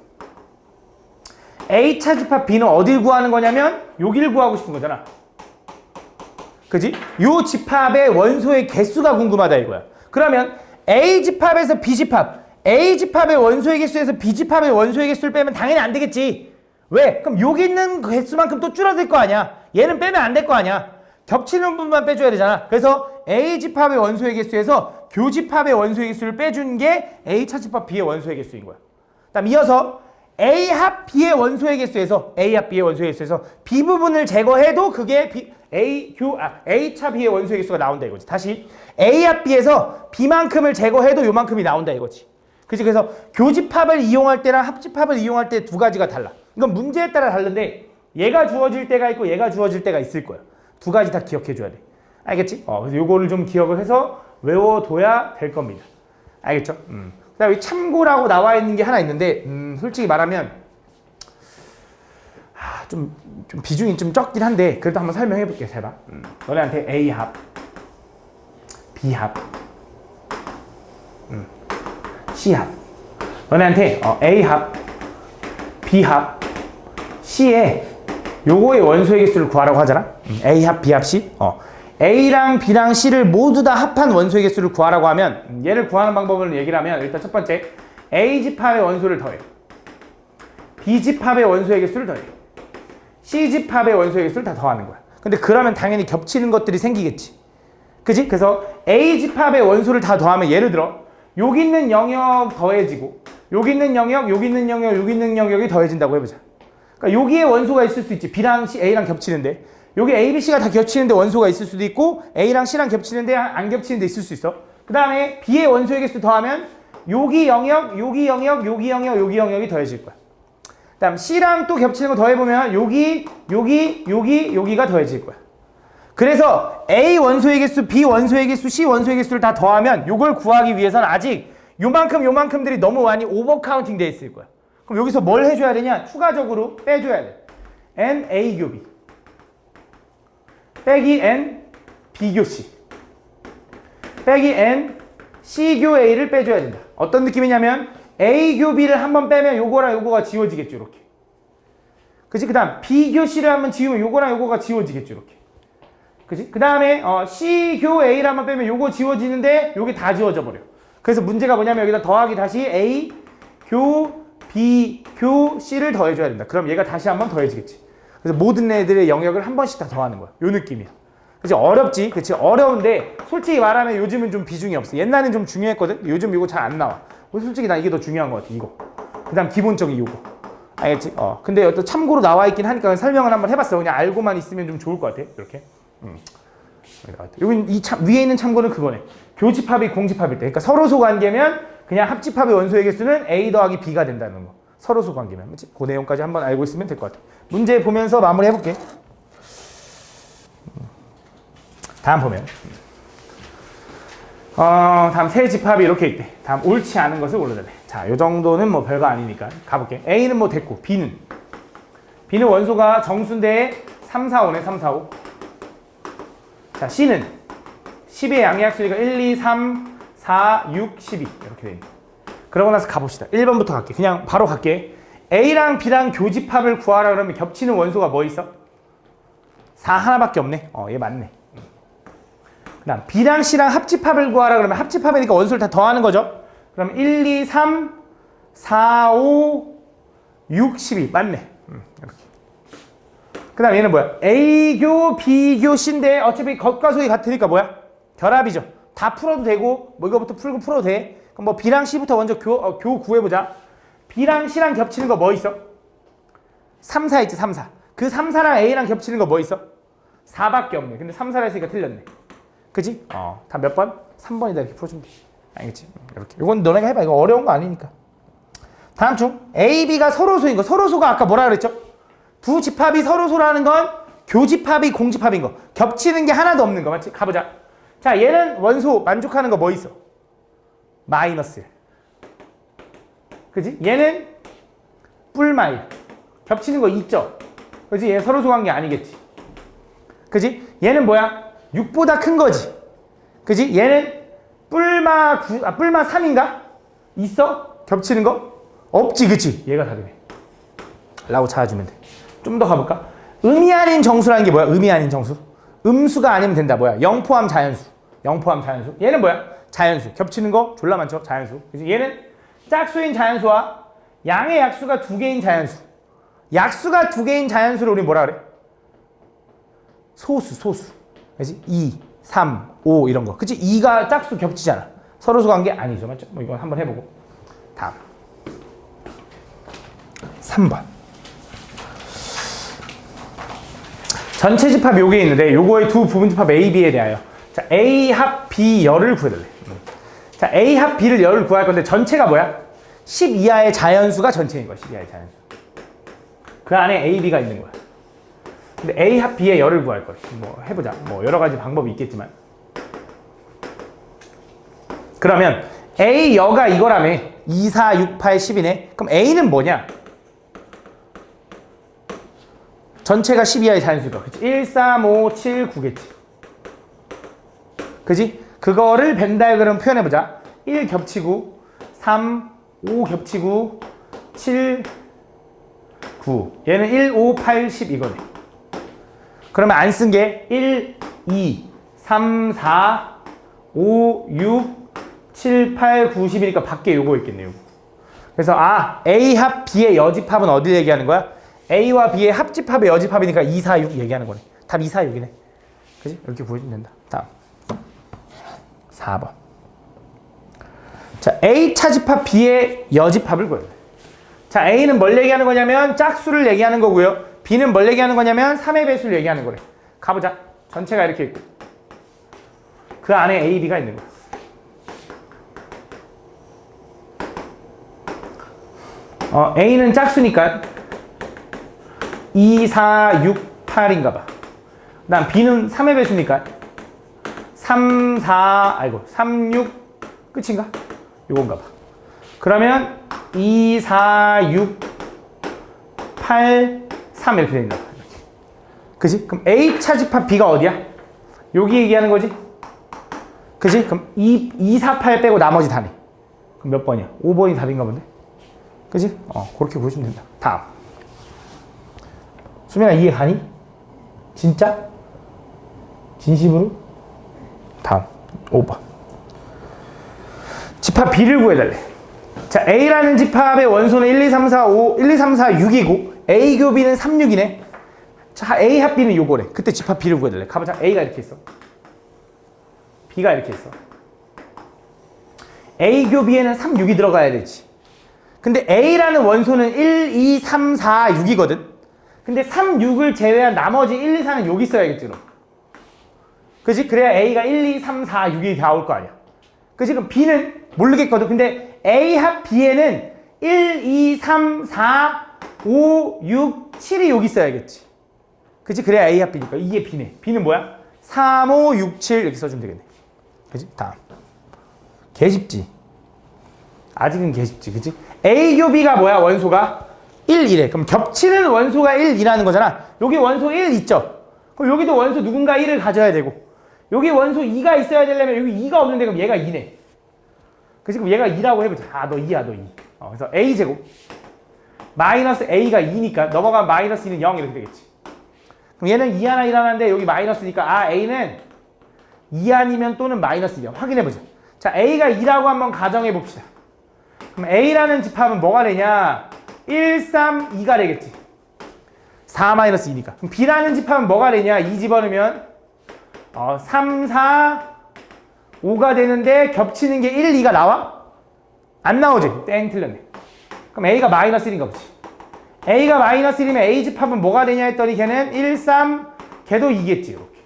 A 차집합 B는 어딜 구하는 거냐면 여기를 구하고 싶은 거잖아. 그지? 요 집합의 원소의 개수가 궁금하다 이거야. 그러면 A 집합에서 B 집합, A 집합의 원소의 개수에서 B 집합의 원소의 개수를 빼면 당연히 안 되겠지. 왜? 그럼 여기 있는 개수만큼 또 줄어들 거 아니야. 얘는 빼면 안 될 거 아니야. 겹치는 부분만 빼줘야 되잖아. 그래서 A 집합의 원소의 개수에서 교집합의 원소의 개수를 빼준 게 A 차집합 B의 원소의 개수인 거야. 그다음 이어서 A 합 B의 원소의 개수에서 B 부분을 제거해도 그게 A 차 B의 원소의 개수가 나온다 이거지. 다시 A 합 B에서 B만큼을 제거해도 요만큼이 나온다 이거지. 그치? 그래서 교집합을 이용할 때랑 합집합을 이용할 때 두 가지가 달라. 이건 문제에 따라 다른데 얘가 주어질 때가 있고 얘가 주어질 때가 있을 거야. 두 가지 다 기억해 줘야 돼. 알겠지? 그래서 요거를 좀 기억을 해서 외워둬야 될 겁니다. 알겠죠? 그다음에 참고라고 나와 있는 게 하나 있는데 솔직히 말하면 좀 비중이 좀 적긴 한데 그래도 한번 설명해 볼게. 잘 봐. 너네한테 A합, B합, C합. 너네한테 A합, B합, C에 요거의 원소의 개수를 구하라고 하잖아. A합, B합, C. A랑 B랑 C를 모두 다 합한 원소의 개수를 구하라고 하면 얘를 구하는 방법을 얘기를 하면 일단 첫 번째 A집합의 원소를 더해. B집합의 원소의 개수를 더해. C집합의 원소의 개수를 다 더하는 거야. 근데 그러면 당연히 겹치는 것들이 생기겠지. 그지? 그래서 A집합의 원소를 다 더하면 예를 들어 여기 있는 영역 더해지고 여기 있는 영역, 여기 있는 영역, 여기 있는 영역이 더해진다고 해보자. 그러니까 여기에 원소가 있을 수 있지. B랑 C, A랑 겹치는데 여기 A, B, C가 다 겹치는데 원소가 있을 수도 있고 A랑 C랑 겹치는데 안 겹치는데 있을 수 있어. 그 다음에 B의 원소의 개수 더하면 여기 영역, 여기 영역, 여기 영역, 여기 영역이 더해질 거야. 그 다음 C랑 또 겹치는 거 더해보면 여기가 더해질 거야. 그래서 A 원소의 개수, B 원소의 개수, C 원소의 개수를 다 더하면 이걸 구하기 위해서는 아직 요만큼들이 너무 많이 오버카운팅 돼 있을 거야. 그럼 여기서 뭘 해줘야 되냐? 추가적으로 빼줘야 돼. N, A, 교 B. 빼기 N, B교 C. 빼기 N, C교 A를 빼줘야 된다. 어떤 느낌이냐면 A교 B를 한번 빼면 요거랑 요거가 지워지겠죠. 이렇게. 그치? 그 다음 B교 C를 한번 지우면 요거랑 요거가 지워지겠죠. 이렇게. 그치? 그 다음에 C교 A를 한번 빼면 요거 지워지는데 요게 다 지워져 버려. 그래서 문제가 뭐냐면 여기다 더하기 다시 A, 교, B, 교, C를 더해줘야 된다. 그럼 얘가 다시 한번 더해지겠지. 그래서 모든 애들의 영역을 한 번씩 다 더하는 거야. 요 느낌이야. 그치? 어렵지? 그치? 어려운데 솔직히 말하면 요즘은 좀 비중이 없어. 옛날엔 좀 중요했거든? 요즘 이거 잘 안 나와. 솔직히 난 이게 더 중요한 것 같아. 이거. 그 다음 기본적인 요거. 알겠지? 근데 어떤 참고로 나와 있긴 하니까 설명을 한번 해봤어. 그냥 알고만 있으면 좀 좋을 것 같아. 이렇게. 여기 위에 있는 참고는 그거네. 교집합이 공집합일 때. 그러니까 서로소 관계면 그냥 합집합의 원소의 개수는 A 더하기 B가 된다는 거. 서로소 관계면. 그렇지? 그 내용까지 한번 알고 있으면 될 것 같아. 문제 보면서 마무리 해볼게. 다음 보면. 다음 세 집합이 이렇게 있대. 다음 옳지 않은 것을 골라달래. 자, 요 정도는 뭐 별거 아니니까 가볼게. A는 뭐 됐고, B는 원소가 정수인데 3, 4, 5네, 3, 4, 5. 자, C는 10의 양의약수니까 1, 2, 3, 4, 6, 12 이렇게 돼 있네. 그러고 나서 가봅시다. 1번부터 갈게. 그냥 바로 갈게. A랑 B랑 교집합을 구하라 그러면 겹치는 원소가 뭐 있어? 4 하나밖에 없네. 얘 맞네. 그 다음 B랑 C랑 합집합을 구하라 그러면 합집합이니까 원소를 다 더하는 거죠. 그럼 1, 2, 3, 4, 5, 6, 12 맞네. 이렇게. 그 다음 얘는 뭐야? A교, B교, C인데 어차피 겉과 속이 같으니까 뭐야? 결합이죠. 다 풀어도 되고 뭐 이거부터 풀고 풀어도 돼. 그럼 뭐 B랑 C부터 먼저 교 구해보자. B랑 C랑 겹치는 거 뭐 있어? 3, 4 있지, 3, 4. 그 3, 4랑 A랑 겹치는 거 뭐 있어? 4밖에 없네. 근데 3, 4라 했으니까 틀렸네. 그지? 다 몇 번? 3번이다 이렇게 풀어주면 돼. 알겠지? 이렇게. 이건 너네가 해봐. 이거 어려운 거 아니니까. 다음 중 A, B가 서로소인 거. 서로소가 아까 뭐라 그랬죠? 두 집합이 서로소라는 건 교집합이 공집합인 거. 겹치는 게 하나도 없는 거. 맞지? 가보자. 자, 얘는 원소 만족하는 거 뭐 있어? 마이너스 1. 그지? 얘는 뿔마일. 겹치는 거 있죠? 그지? 얘 서로소 관계 아니겠지? 그지? 얘는 뭐야? 6보다 큰 거지. 그지? 얘는 뿔마 3인가? 있어? 겹치는 거? 없지, 그치? 얘가 다르네. 라고 찾아주면 돼. 좀 더 가볼까? 음이 아닌 정수라는 게 뭐야? 음이 아닌 정수? 음수가 아니면 된다. 뭐야? 0 포함 자연수. 0 포함 자연수. 얘는 뭐야? 자연수. 겹치는 거 졸라 많죠? 자연수. 그치? 얘는 짝수인 자연수와 양의 약수가 2개인 자연수. 약수가 2개인 자연수를 우리 뭐라 그래? 소수. 그치? 2, 3, 5 이런 거. 그치? 2가 짝수 겹치잖아. 서로소 관계 아니죠. 맞죠? 뭐 이건 한번 해보고. 다음. 3번. 전체 집합 요게 있는데 요거의 두 부분 집합 A, B에 대하여 자 A 합 B 열을 구해달래. 자 A 합 B를 열을 구할 건데 전체가 뭐야? 10 이하의 자연수가 전체인 거야. 10 이하의 자연수. 그 안에 A, B가 있는 거야. 근데 A 합 B의 열을 구할 거야. 뭐 해보자. 뭐 여러 가지 방법이 있겠지만. 그러면 A 여가 이거라며 2, 4, 6, 8, 10이네. 그럼 A는 뭐냐? 전체가 10 이하의 자연수가. 그치? 1, 3, 5, 7, 9겠지. 그지? 그거를 벤 다이어그램 표현해보자. 1 겹치고 3, 5 겹치고 7, 9. 얘는 1, 5, 8, 10 이거네. 그러면 안 쓴 게 1, 2, 3, 4, 5, 6, 7, 8, 9, 10이니까 밖에 요거 있겠네. 요거. 그래서 A 합 B의 여집합은 어디 얘기하는 거야? A와 B의 합집합의 여집합이니까 2, 4, 6 얘기하는 거네. 답 2, 4, 6이네. 그지? 이렇게 구해주면 된다. 다음. 4번. 자, A 차집합 B의 여집합을 구해야 돼. 자, A는 뭘 얘기하는 거냐면 짝수를 얘기하는 거고요. B는 뭘 얘기하는 거냐면 3의 배수를 얘기하는 거래. 가보자. 전체가 이렇게 있고. 그 안에 A, B가 있는 거야. A는 짝수니까 2, 4, 6, 8인가 봐. 그 다음 B는 3의 배수니까 3, 6 끝인가? 요건가 봐. 그러면 2, 4, 6, 8, 3 이렇게 된다. 그지? 그럼 A 차집합 B가 어디야? 여기 얘기하는 거지? 그지? 그럼 2, 4, 8 빼고 나머지 다네. 그럼 몇 번이야? 5번이 답인가 본데? 그지? 그렇게 보시면 된다. 다음. 수민아 이해 가니? 진짜? 진심으로? 다음 5번. 집합 B를 구해달래. 자, A라는 집합의 원소는 1, 2, 3, 4, 5, 1, 2, 3, 4, 6이고 A 교 B는 3, 6이네. 자, A 합 B는 요거래. 그때 집합 B를 구해달래. 가보자. A가 이렇게 있어. B가 이렇게 있어. A 교 B에는 3, 6이 들어가야 되지. 근데 A라는 원소는 1, 2, 3, 4, 6이거든. 근데 3, 6을 제외한 나머지 1, 2, 4는 여기 있어야겠지, 그럼. 그지? 그래야 A가 1, 2, 3, 4, 6이 다 올 거 아니야. 그지? 그럼 B는 모르겠거든. 근데 A 합 B에는 1, 2, 3, 4, 5, 6, 7이 여기 있어야겠지. 그치? 그래야 A 합 B니까. 이게 B네. B는 뭐야? 3, 5, 6, 7 이렇게 써주면 되겠네. 그치? 다음. 개쉽지? 아직은 개쉽지. 그치? A 교비가 뭐야? 원소가 1, 2래. 그럼 겹치는 원소가 1, 2라는 거잖아. 여기 원소 1 있죠? 그럼 여기도 원소 누군가 1을 가져야 되고, 여기 원소 2가 있어야 되려면 여기 2가 없는데 그럼 얘가 2네. 그치? 그럼 얘가 2라고 해보자. 아, 너 2야, 너 2. 그래서 A제곱. 마이너스 A가 2니까 넘어가면 마이너스 2는 0 이렇게 되겠지. 그럼 얘는 2 하나 일어나는데 여기 마이너스니까 아, A는 2 아니면 또는 마이너스 2야. 확인해보자. 자, A가 2라고 한번 가정해봅시다. 그럼 A라는 집합은 뭐가 되냐? 1, 3, 2가 되겠지. 4 마이너스 2니까. 그럼 B라는 집합은 뭐가 되냐? 2 집어넣으면 3, 4, 5가 되는데 겹치는 게 1, 2가 나와? 안 나오지? 땡 틀렸네. 그럼 A가 마이너스 1인가 보지. A가 마이너스 1이면 A 집합은 뭐가 되냐 했더니 걔는 1, 3, 걔도 2겠지. 이렇게.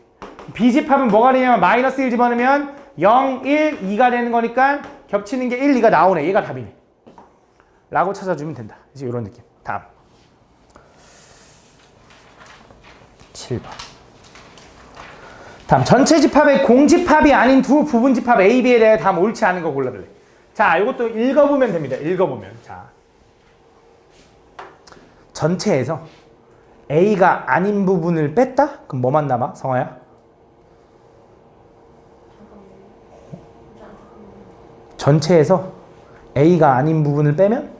B 집합은 뭐가 되냐면 마이너스 1 집어넣으면 0, 1, 2가 되는 거니까 겹치는 게 1, 2가 나오네. 얘가 답이네. 라고 찾아주면 된다. 이제 이런 느낌. 다음. 7번. 다음. 전체 집합의 공집합이 아닌 두 부분 집합 A, B에 대해 다음 옳지 않은 거 골라달래. 자, 이것도 읽어보면 됩니다. 읽어보면. 자. 전체에서 A가 아닌 부분을 뺐다? 그럼 뭐만 남아? 성아야? 전체에서 A가 아닌 부분을 빼면?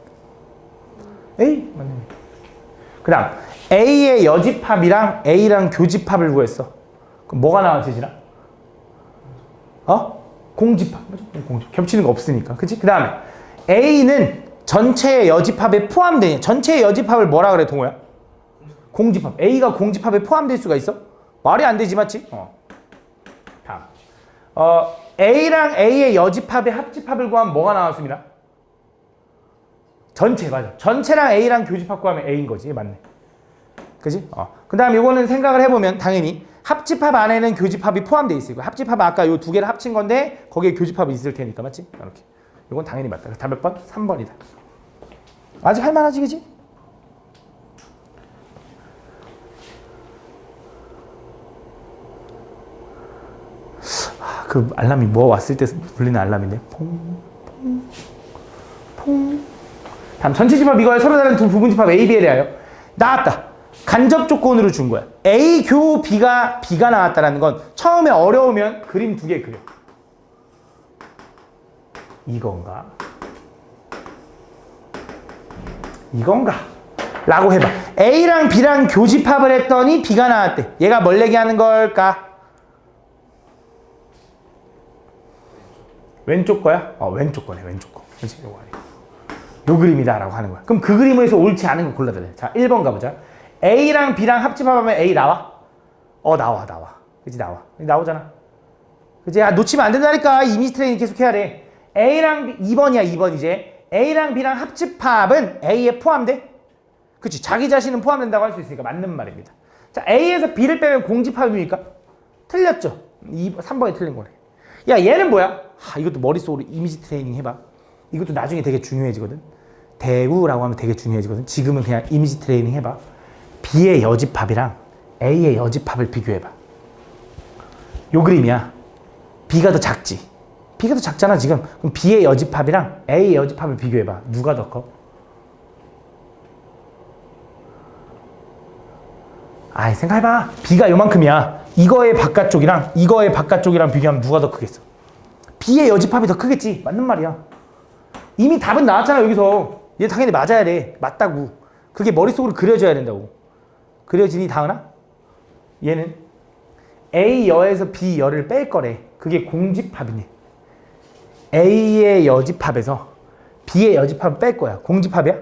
A? 맞네. 그 다음 A의 여집합이랑 A랑 교집합을 구했어. 그럼 뭐가 나와, 재진아? 공집합. 공집합. 겹치는 거 없으니까. 그치? 그 다음에 A는 전체의 여집합에 포함되냐? 전체의 여집합을 뭐라 그래, 동호야? 공집합. A가 공집합에 포함될 수가 있어? 말이 안 되지, 맞지? 다음. A랑 A의 여집합의 합집합을 구하면 뭐가 나왔습니다? 전체, 맞아. 전체랑 A랑 교집합 구하면 A인 거지. 맞네. 그지? 그 다음 이거는 생각을 해보면 당연히 합집합 안에는 교집합이 포함되어 있어요. 합집합은 아까 요 두 개를 합친 건데 거기에 교집합이 있을 테니까, 맞지? 이렇게. 이건 당연히 맞다. 답 몇 번? 3번이다. 아직 할만하지, 그지? 그 알람이 뭐 왔을 때 울리는 알람인데. 퐁, 퐁, 퐁. 다음 전체 집합 이거야. 서로 다른 두 부분 집합 A, B에 대하여 나왔다. 간접 조건으로 준 거야. A 교 B가 나왔다라는 건 처음에 어려우면 그림 두 개 그려. 이건가? 이건가? 라고 해봐. A랑 B랑 교집합을 했더니 B가 나왔대. 얘가 뭘 얘기하는 걸까? 왼쪽 거야? 왼쪽 거네, 왼쪽 거. 그렇지? 요거 아니야. 요 그림이다 라고 하는 거야. 그럼 그 그림에서 옳지 않은 거 골라달래. 자, 1번 가보자. A랑 B랑 합집합하면 A 나와? 나와. 그치, 나와. 나오잖아. 그치? 놓치면 안 된다니까. 이미지 트레이닝 계속 해야 돼. A랑 B, 2번이야, 2번 이제. A랑 B랑 합집합은 A에 포함돼? 그치? 자기 자신은 포함된다고 할 수 있으니까 맞는 말입니다. 자, A에서 B를 빼면 공집합입니까? 틀렸죠? 3번이 틀린 거네. 야, 얘는 뭐야? 이것도 머릿속으로 이미지 트레이닝 해봐. 이것도 나중에 되게 중요해지거든. 대우라고 하면 되게 중요해지거든. 지금은 그냥 이미지 트레이닝 해봐. B의 여집합이랑 A의 여집합을 비교해봐. 요 그림이야. B가 더 작지? B가 더 작잖아 지금. 그럼 B의 여집합이랑 A의 여집합을 비교해봐. 누가 더 커? 생각해봐. B가 요만큼이야. 이거의 바깥쪽이랑 이거의 바깥쪽이랑 비교하면 누가 더 크겠어? B의 여집합이 더 크겠지. 맞는 말이야. 이미 답은 나왔잖아 여기서. 얘 당연히 맞아야 돼. 맞다고. 그게 머릿속으로 그려져야 된다고. 그려지니 다은아? 얘는 A 여에서 B 여를 뺄 거래. 그게 공집합이네. A의 여집합에서 B의 여집합을 뺄 거야. 공집합이야?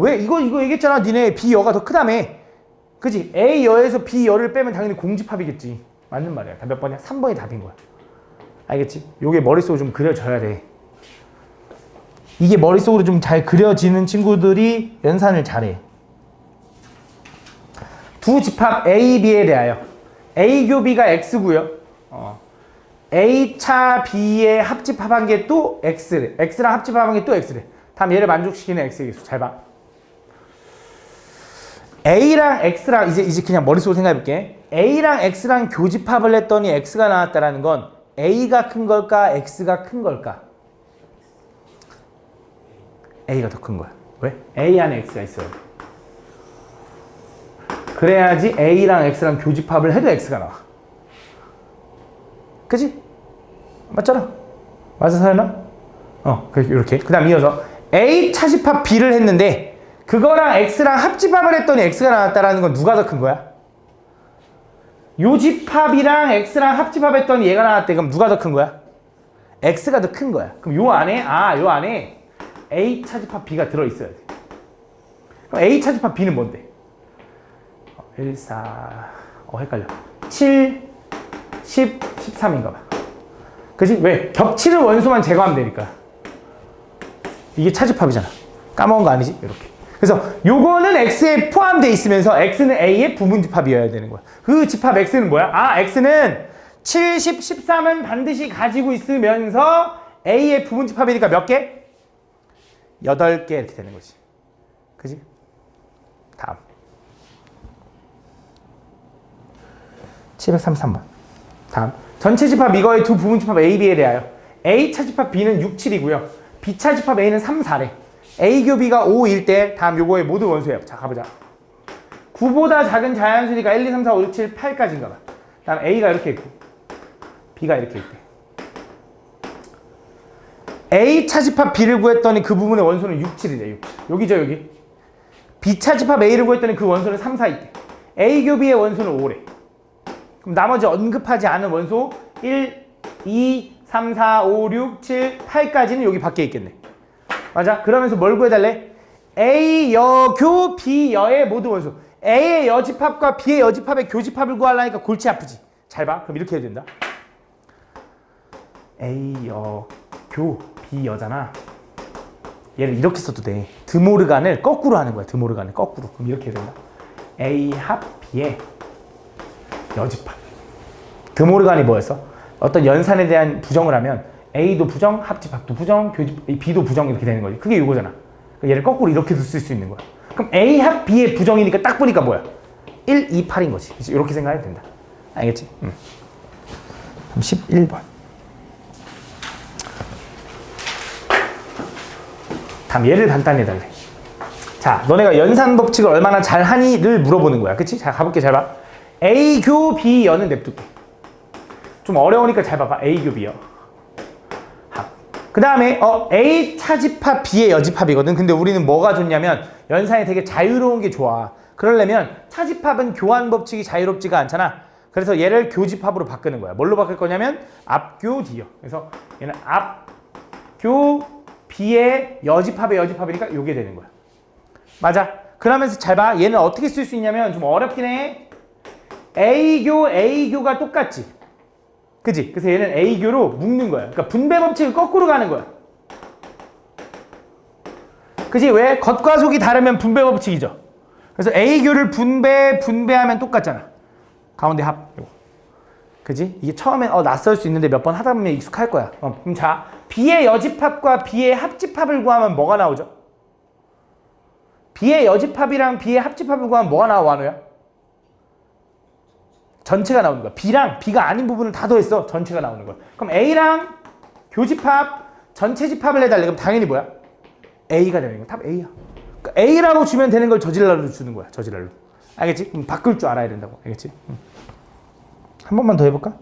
왜? 이거 얘기했잖아. 니네 B 여가 더 크다며. 그치? A 여에서 B 여를 빼면 당연히 공집합이겠지. 맞는 말이야. 답 몇 번이야? 3번이 답인 거야. 알겠지? 요게 머릿속으로 좀 그려져야 돼. 이게 머릿속으로 좀 잘 그려지는 친구들이 연산을 잘해. 두 집합 A, B에 대하여 A 교 B가 X고요. A 차 B의 합집합한 게 또 X래. X랑 합집합한 게 또 X래. 다음 얘를 만족시키는 X의 개수. 잘 봐. A랑 X랑 이제 그냥 머릿속으로 생각해볼게. A랑 X랑 교집합을 했더니 X가 나왔다라는 건 A가 큰 걸까? X가 큰 걸까? A가 더 큰 거야. 왜? A 안에 X가 있어요. 그래야지 A랑 X랑 교집합을 해도 X가 나와. 그치? 맞잖아? 맞아, 서연아? 이렇게. 그 다음 이어서 A 차집합 B를 했는데 그거랑 X랑 합집합을 했더니 X가 나왔다라는 건 누가 더 큰 거야? 요 집합이랑 X랑 합집합했더니 얘가 나왔대. 그럼 누가 더 큰 거야? X가 더 큰 거야. 그럼 요 안에 A 차집합 B가 들어있어야 돼. 그럼 A 차집합 B는 뭔데? 1, 4, 헷갈려. 7, 10, 13인가 봐. 그지? 왜? 겹치는 원소만 제거하면 되니까. 이게 차집합이잖아. 까먹은 거 아니지? 이렇게. 그래서 요거는 X에 포함되어 있으면서 X는 A의 부분집합이어야 되는 거야. 그 집합 X는 뭐야? X는 7, 10, 13은 반드시 가지고 있으면서 A의 부분집합이니까 몇 개? 8개 이렇게 되는 거지. 그지? 다음. 733번. 다음. 전체 집합 이거의 두 부분집합 A, B에 대하여 A 차집합 B는 6, 7이고요. B 차집합 A는 3, 4래. A 교 B가 5일 때 다음 요거의 모든 원소예요. 자, 가보자. 9보다 작은 자연수니까 1, 2, 3, 4, 5, 6, 7, 8까지인가 봐. 다음 A가 이렇게 있고 B가 이렇게 있대. A 차집합 B를 구했더니 그 부분의 원소는 6, 7이래. 6, 7. 여기죠, 여기. B 차집합 A를 구했더니 그 원소는 3, 4 있대. A 교 B의 원소는 5래. 그럼 나머지 언급하지 않은 원소 1, 2, 3, 4, 5, 6, 7, 8까지는 여기 밖에 있겠네. 맞아? 그러면서 뭘 구해달래? A 여교 B 여의 모든 원소. A의 여집합과 B의 여집합의 교집합을 구하려니까 골치 아프지. 잘 봐. 그럼 이렇게 해야 된다. A 여교 B 여잖아. 얘를 이렇게 써도 돼. 드모르간을 거꾸로 하는 거야. 드모르간을 거꾸로. 그럼 이렇게 해야 된다. A 합 B의 여집합. 드모르간이 뭐였어? 어떤 연산에 대한 부정을 하면 A도 부정, 합집합도 부정, B도 부정 이렇게 되는 거지. 그게 이거잖아. 얘를 거꾸로 이렇게도 쓸 수 있는 거야. 그럼 A 합 B의 부정이니까 딱 보니까 뭐야? 1, 2, 8인 거지. 그치? 이렇게 생각해도 된다. 알겠지? 그럼 11번. 다음 얘를 간단히 해달래. 자, 너네가 연산 법칙을 얼마나 잘 하니를 물어보는 거야. 그치? 자, 가볼게. 잘 봐. A 교 B 여는 냅둘게. 좀 어려우니까 잘 봐봐. A 교 B 여. 그 다음에 A 차집합 B의 여집합이거든. 근데 우리는 뭐가 좋냐면 연산이 되게 자유로운 게 좋아. 그러려면 차집합은 교환 법칙이 자유롭지가 않잖아. 그래서 얘를 교집합으로 바꾸는 거야. 뭘로 바꿀 거냐면 앞교 D요. 그래서 얘는 앞교 B의 여집합의 여집합이니까 이게 되는 거야. 맞아. 그러면서 잘 봐. 얘는 어떻게 쓸 수 있냐면 좀 어렵긴 해. A교가 똑같지. 그지? 그래서 얘는 A교로 묶는 거야. 그러니까 분배 법칙을 거꾸로 가는 거야. 그지? 왜? 겉과 속이 다르면 분배 법칙이죠. 그래서 A교를 분배하면 똑같잖아. 가운데 합. 그지? 이게 처음엔 낯설 수 있는데 몇 번 하다 보면 익숙할 거야. 그럼 자, B의 여집합과 B의 합집합을 구하면 뭐가 나오죠? B의 여집합이랑 B의 합집합을 구하면 뭐가 나와, 완우야? 전체가 나오는 거야. B랑 B가 아닌 부분을 다 더했어. 전체가 나오는 거야. 그럼 A랑 교집합, 전체 집합을 해달래. 그럼 당연히 뭐야? A가 되는 거야. 답 A야. 그러니까 A라고 주면 되는 걸 저질러로 주는 거야. 저질러로. 알겠지? 그럼 바꿀 줄 알아야 된다고. 알겠지? 한 번만 더 해볼까?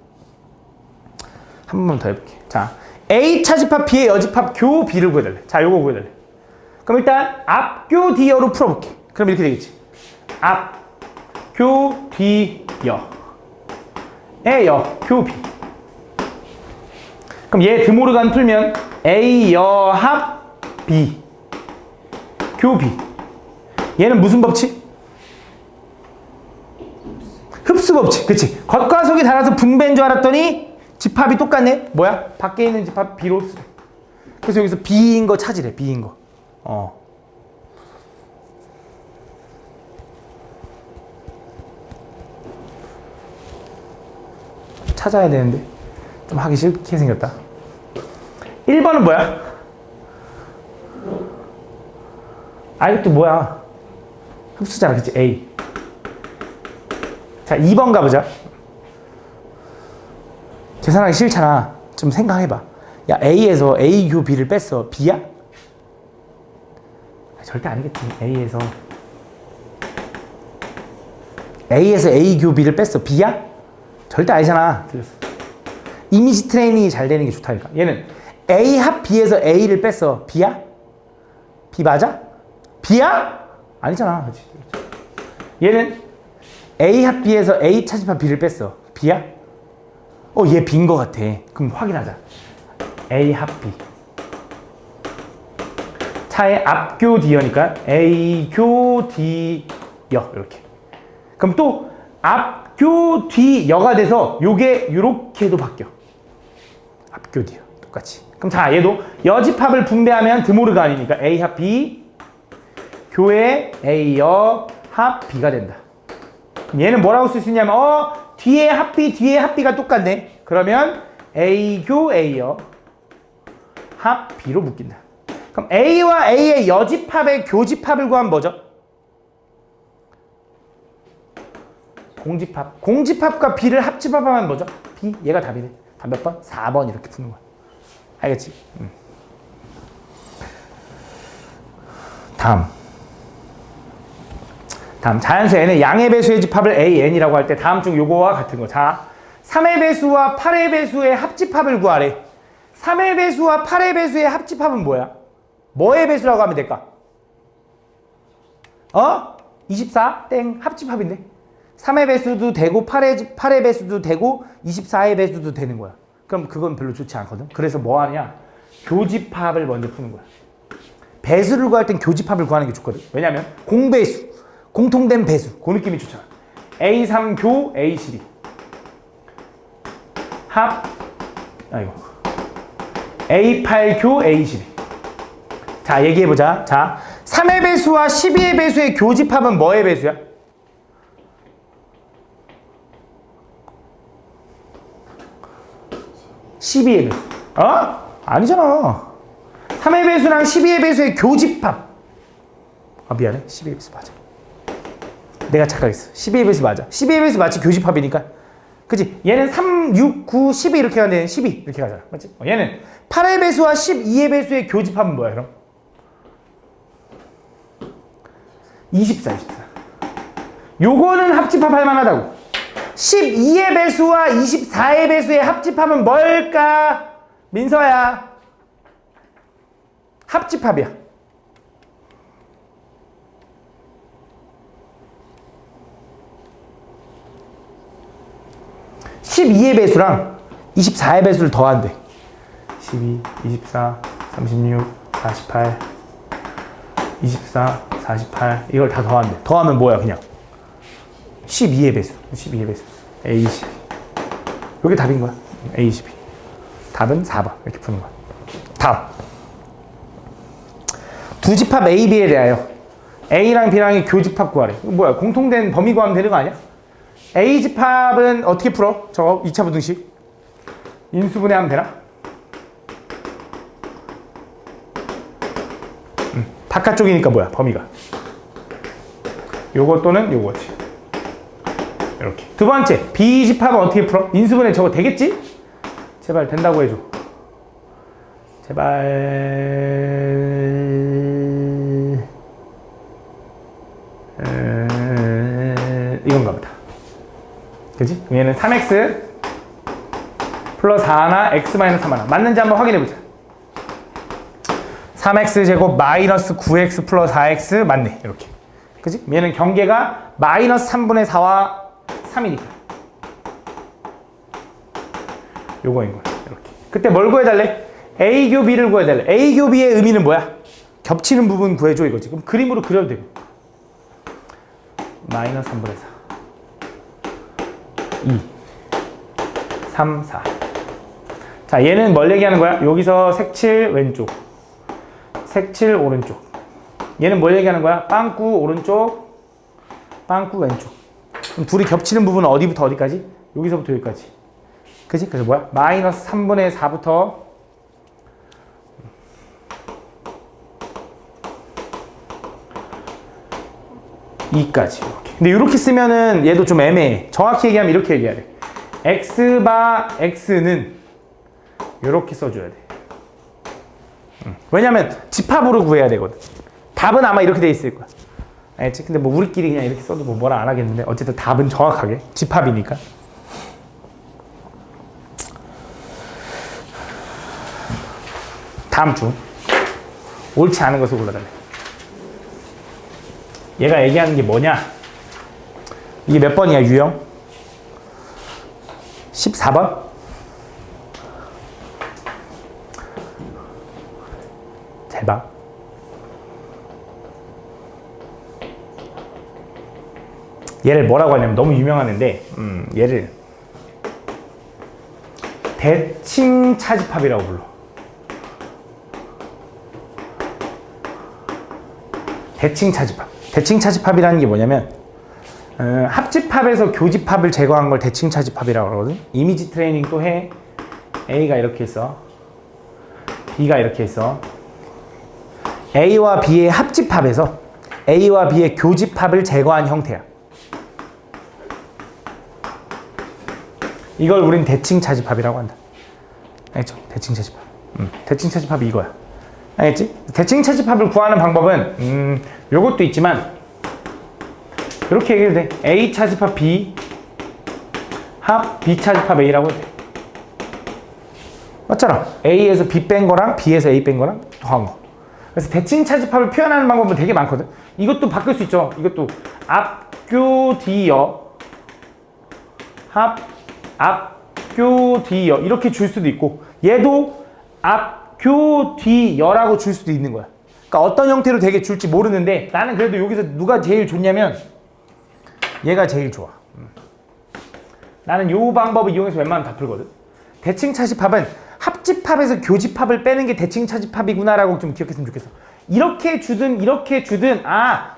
한 번만 더 해볼게. 자, A 차집합 B의 여집합 교 B를 구해달래. 자, 요거 구해달래. 그럼 일단 앞교 D여로 풀어볼게. 그럼 이렇게 되겠지. 앞교 D여. 여, 교 B. 그럼 얘 드모르간 풀면 A 여 합 B 교 B. 얘는 무슨 법칙? 흡수 법칙. 그치? 겉과 속이 달아서 분배인 줄 알았더니 집합이 똑같네. 뭐야? 밖에 있는 집합 B로 흡수. 그래서 여기서 B인 거 찾으래. B인 거. 찾아야 되는데 좀 하기 싫게 생겼다. 1번은 뭐야? 아, 이것도 뭐야? 흡수잖아, 그치? A. 자, 2번 가보자. 계산하기 싫잖아. 좀 생각해봐. 야, A에서 A, Q, B를 뺐어. B야? 아, 절대 아니겠지. A에서 A, Q, B를 뺐어. B야? 절대 아니잖아. 틀렸어. 이미지 트레이닝이 잘 되는 게 좋다니까. 얘는 A 합 B에서 A를 뺐어. B야? B 맞아? B야? 아니잖아. 그치? 얘는 A 합 B에서 A 차집합 B를 뺐어. B야? 얘 B인 것 같아. 그럼 확인하자. A 합 B. 차의 앞교 D여니까 A 교 D여. 이렇게. 그럼 또 앞교 D여가 돼서 요게 요렇게도 바뀌어. 앞교 D여. 똑같이. 그럼 자, 얘도 여집합을 분배하면 드모르가 아니니까 A 합 B 교의 A여 합 B가 된다. 그럼 얘는 뭐라고 쓸 수 있냐면 뒤에 합 B, 뒤에 합 B가 똑같네. 그러면 A 교 A여 합 B로 묶인다. 그럼 A와 A의 여집합의 교집합을 구하면 뭐죠? 공집합. 공집합과 B를 합집합하면 뭐죠? B. 얘가 답이네. 답 몇 번? 4번 이렇게 푸는 거야. 알겠지? 다음 자연수 n의 양의 배수의 집합을 AN이라고 할 때 다음 중 요거와 같은 거. 자, 3의 배수와 8의 배수의 합집합을 구하래. 3의 배수와 8의 배수의 합집합은 뭐야? 뭐의 배수라고 하면 될까? 24? 땡. 합집합인데. 3의 배수도 되고 8의 배수도 되고 24의 배수도 되는 거야. 그럼 그건 별로 좋지 않거든. 그래서 뭐 하냐? 교집합을 먼저 푸는 거야. 배수를 구할 땐 교집합을 구하는 게 좋거든. 왜냐면 공배수, 공통된 배수, 그 느낌이 좋잖아. A3 교 A12 합 A8 교 A12. 자, 얘기해보자. 자, 3의 배수와 12의 배수의 교집합은 뭐의 배수야? 12의 배수. 아니잖아. 3의 배수랑 12의 배수의 교집합. 미안해. 12의 배수 맞아. 내가 착각했어. 12의 배수 맞아. 12의 배수 마치 교집합이니까. 그치? 얘는 3, 6, 9, 12 이렇게 가는데 12 이렇게 가잖아. 맞지? 얘는 8의 배수와 12의 배수의 교집합은 뭐야, 그럼? 24. 요거는 합집합 할 만하다고. 12의 배수와 24의 배수의 합집합은 뭘까? 민서야. 합집합이야. 12의 배수랑 24의 배수를 더한대. 12, 24, 36, 48, 24, 48 이걸 다 더한대. 더하면 뭐야, 그냥 12의 배수. 12의 배수. A12. 이게 답인 거야. A12. 답은 4번. 이렇게 푸는 거야. 다음. 두 집합 A, B에 대하여 A랑 B랑의 교집합 구하래. 이거 뭐야? 공통된 범위 구하면 되는 거 아니야? A 집합은 어떻게 풀어? 저거 2차 부등식. 인수분해하면 되나? 바깥쪽이니까 뭐야? 범위가. 요거 또는 요거지. 이렇게. 두 번째, B 집합은 어떻게 풀어? 인수분해 저거 되겠지? 제발 된다고 해줘. 제발. 이건가 보다. 그치? 얘는 3x 플러스 4나 x 마이너스 3하나 맞는지 한번 확인해보자. 3x 제곱 마이너스 9x 플러스 4x 맞네. 이렇게. 그치? 얘는 경계가 마이너스 3분의 4와 3이니까. 요거인 거야. 이렇게. 그때 뭘 구해달래? A 교 B를 구해달래. A 교 B의 의미는 뭐야? 겹치는 부분 구해줘 이거지. 그럼 그림으로 그려도 되고. 마이너스 3분의 4. 2, 3, 4. 자, 얘는 뭘 얘기하는 거야? 여기서 색칠 왼쪽, 색칠 오른쪽. 얘는 뭘 얘기하는 거야? 빵꾸 오른쪽, 빵꾸 왼쪽. 그럼 둘이 겹치는 부분은 어디부터 어디까지? 여기서부터 여기까지. 그지? 그래서 뭐야? 마이너스 3분의 4부터 2까지 이렇게. 근데 이렇게 쓰면은 얘도 좀 애매해. 정확히 얘기하면 이렇게 얘기해야 돼. x바 x는 이렇게 써줘야 돼. 왜냐면 집합으로 구해야 되거든. 답은 아마 이렇게 돼 있을 거야. 알겠지? 근데 뭐 우리끼리 그냥 이렇게 써도 뭐 뭐라 안 하겠는데 어쨌든 답은 정확하게 집합이니까. 다음 중 옳지 않은 것을 골라달래. 얘가 얘기하는 게 뭐냐? 이게 몇 번이야, 유형? 14번? 잘 봐. 얘를 뭐라고 하냐면 너무 유명한 애인데 얘를 대칭 차집합이라고 불러. 대칭 차집합. 대칭 차집합이라는 게 뭐냐면 합집합에서 교집합을 제거한 걸 대칭 차집합이라고 그러거든. 이미지 트레이닝 또 해. A가 이렇게 있어. B가 이렇게 있어. A와 B의 합집합에서 A와 B의 교집합을 제거한 형태야. 이걸 우린 대칭 차집합이라고 한다. 알겠죠? 대칭 차집합. 대칭 차집합이 이거야. 알겠지? 대칭 차집합을 구하는 방법은 요것도 있지만 이렇게 얘기해도 돼. A 차집합 B 합 B 차집합 A라고 해도 돼. 맞잖아. A에서 B 뺀 거랑 B에서 A 뺀 거랑 더한 거. 그래서 대칭 차집합을 표현하는 방법은 되게 많거든. 이것도 바꿀 수 있죠. 이것도 앞교 D여 합 앞교 D여 이렇게 줄 수도 있고 얘도 앞교 D여라고 줄 수도 있는 거야. 그러니까 어떤 형태로 되게 줄지 모르는데 나는 그래도 여기서 누가 제일 좋냐면 얘가 제일 좋아. 나는 요 방법을 이용해서 웬만하면 다 풀거든. 대칭 차집합은 합집합에서 교집합을 빼는 게 대칭 차집합이구나라고 좀 기억했으면 좋겠어. 이렇게 주든 이렇게 주든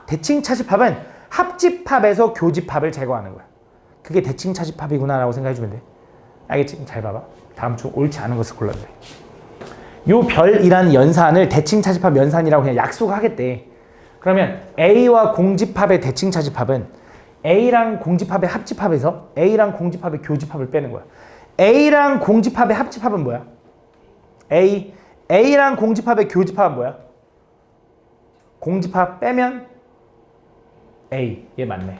대칭 차집합은 합집합에서 교집합을 제거하는 거야. 그게 대칭 차집합이구나라고 생각해주면 돼. 알겠지? 잘 봐봐. 다음 주 옳지 않은 것을 골라도 돼. 요 별이라는 연산을 대칭 차집합 연산이라고 그냥 약속하겠대. 그러면 A와 공집합의 대칭 차집합은 A랑 공집합의 합집합에서 A랑 공집합의 교집합을 빼는 거야. A랑 공집합의 합집합은 뭐야? A랑 공집합의 교집합은 뭐야? 공집합 빼면 A. 얘 맞네.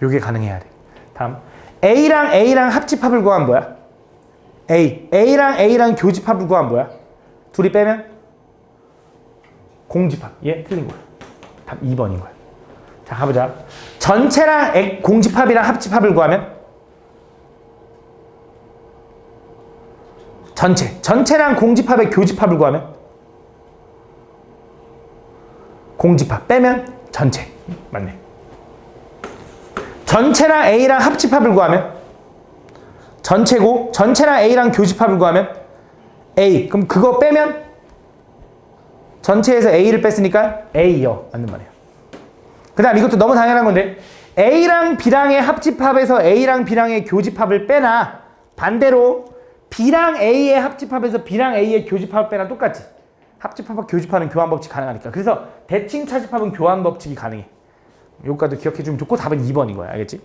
요게 가능해야 돼. 다음 A랑 합집합을 구하면 뭐야? A랑 교집합을 구하면 뭐야? 둘이 빼면 공집합. 얘 틀린 거야. 답 2번인 거야. 자, 가보자. 전체랑 공집합이랑 합집합을 구하면 전체랑 공집합의 교집합을 구하면 공집합 빼면 전체. 맞네. 전체랑 A랑 합집합을 구하면 전체고 전체랑 A랑 교집합을 구하면 A. 그럼 그거 빼면 전체에서 A를 뺐으니까 A요. 맞는 말이에요. 그 다음 이것도 너무 당연한 건데 A랑 B랑의 합집합에서 A랑 B랑의 교집합을 빼나 반대로 B랑 A의 합집합에서 B랑 A의 교집합을 빼나 똑같지. 합집합과 교집합은 교환 법칙 가능하니까. 그래서 대칭 차집합은 교환 법칙이 가능해. 요거까지 기억해주면 좋고 답은 2번인 거야. 알겠지?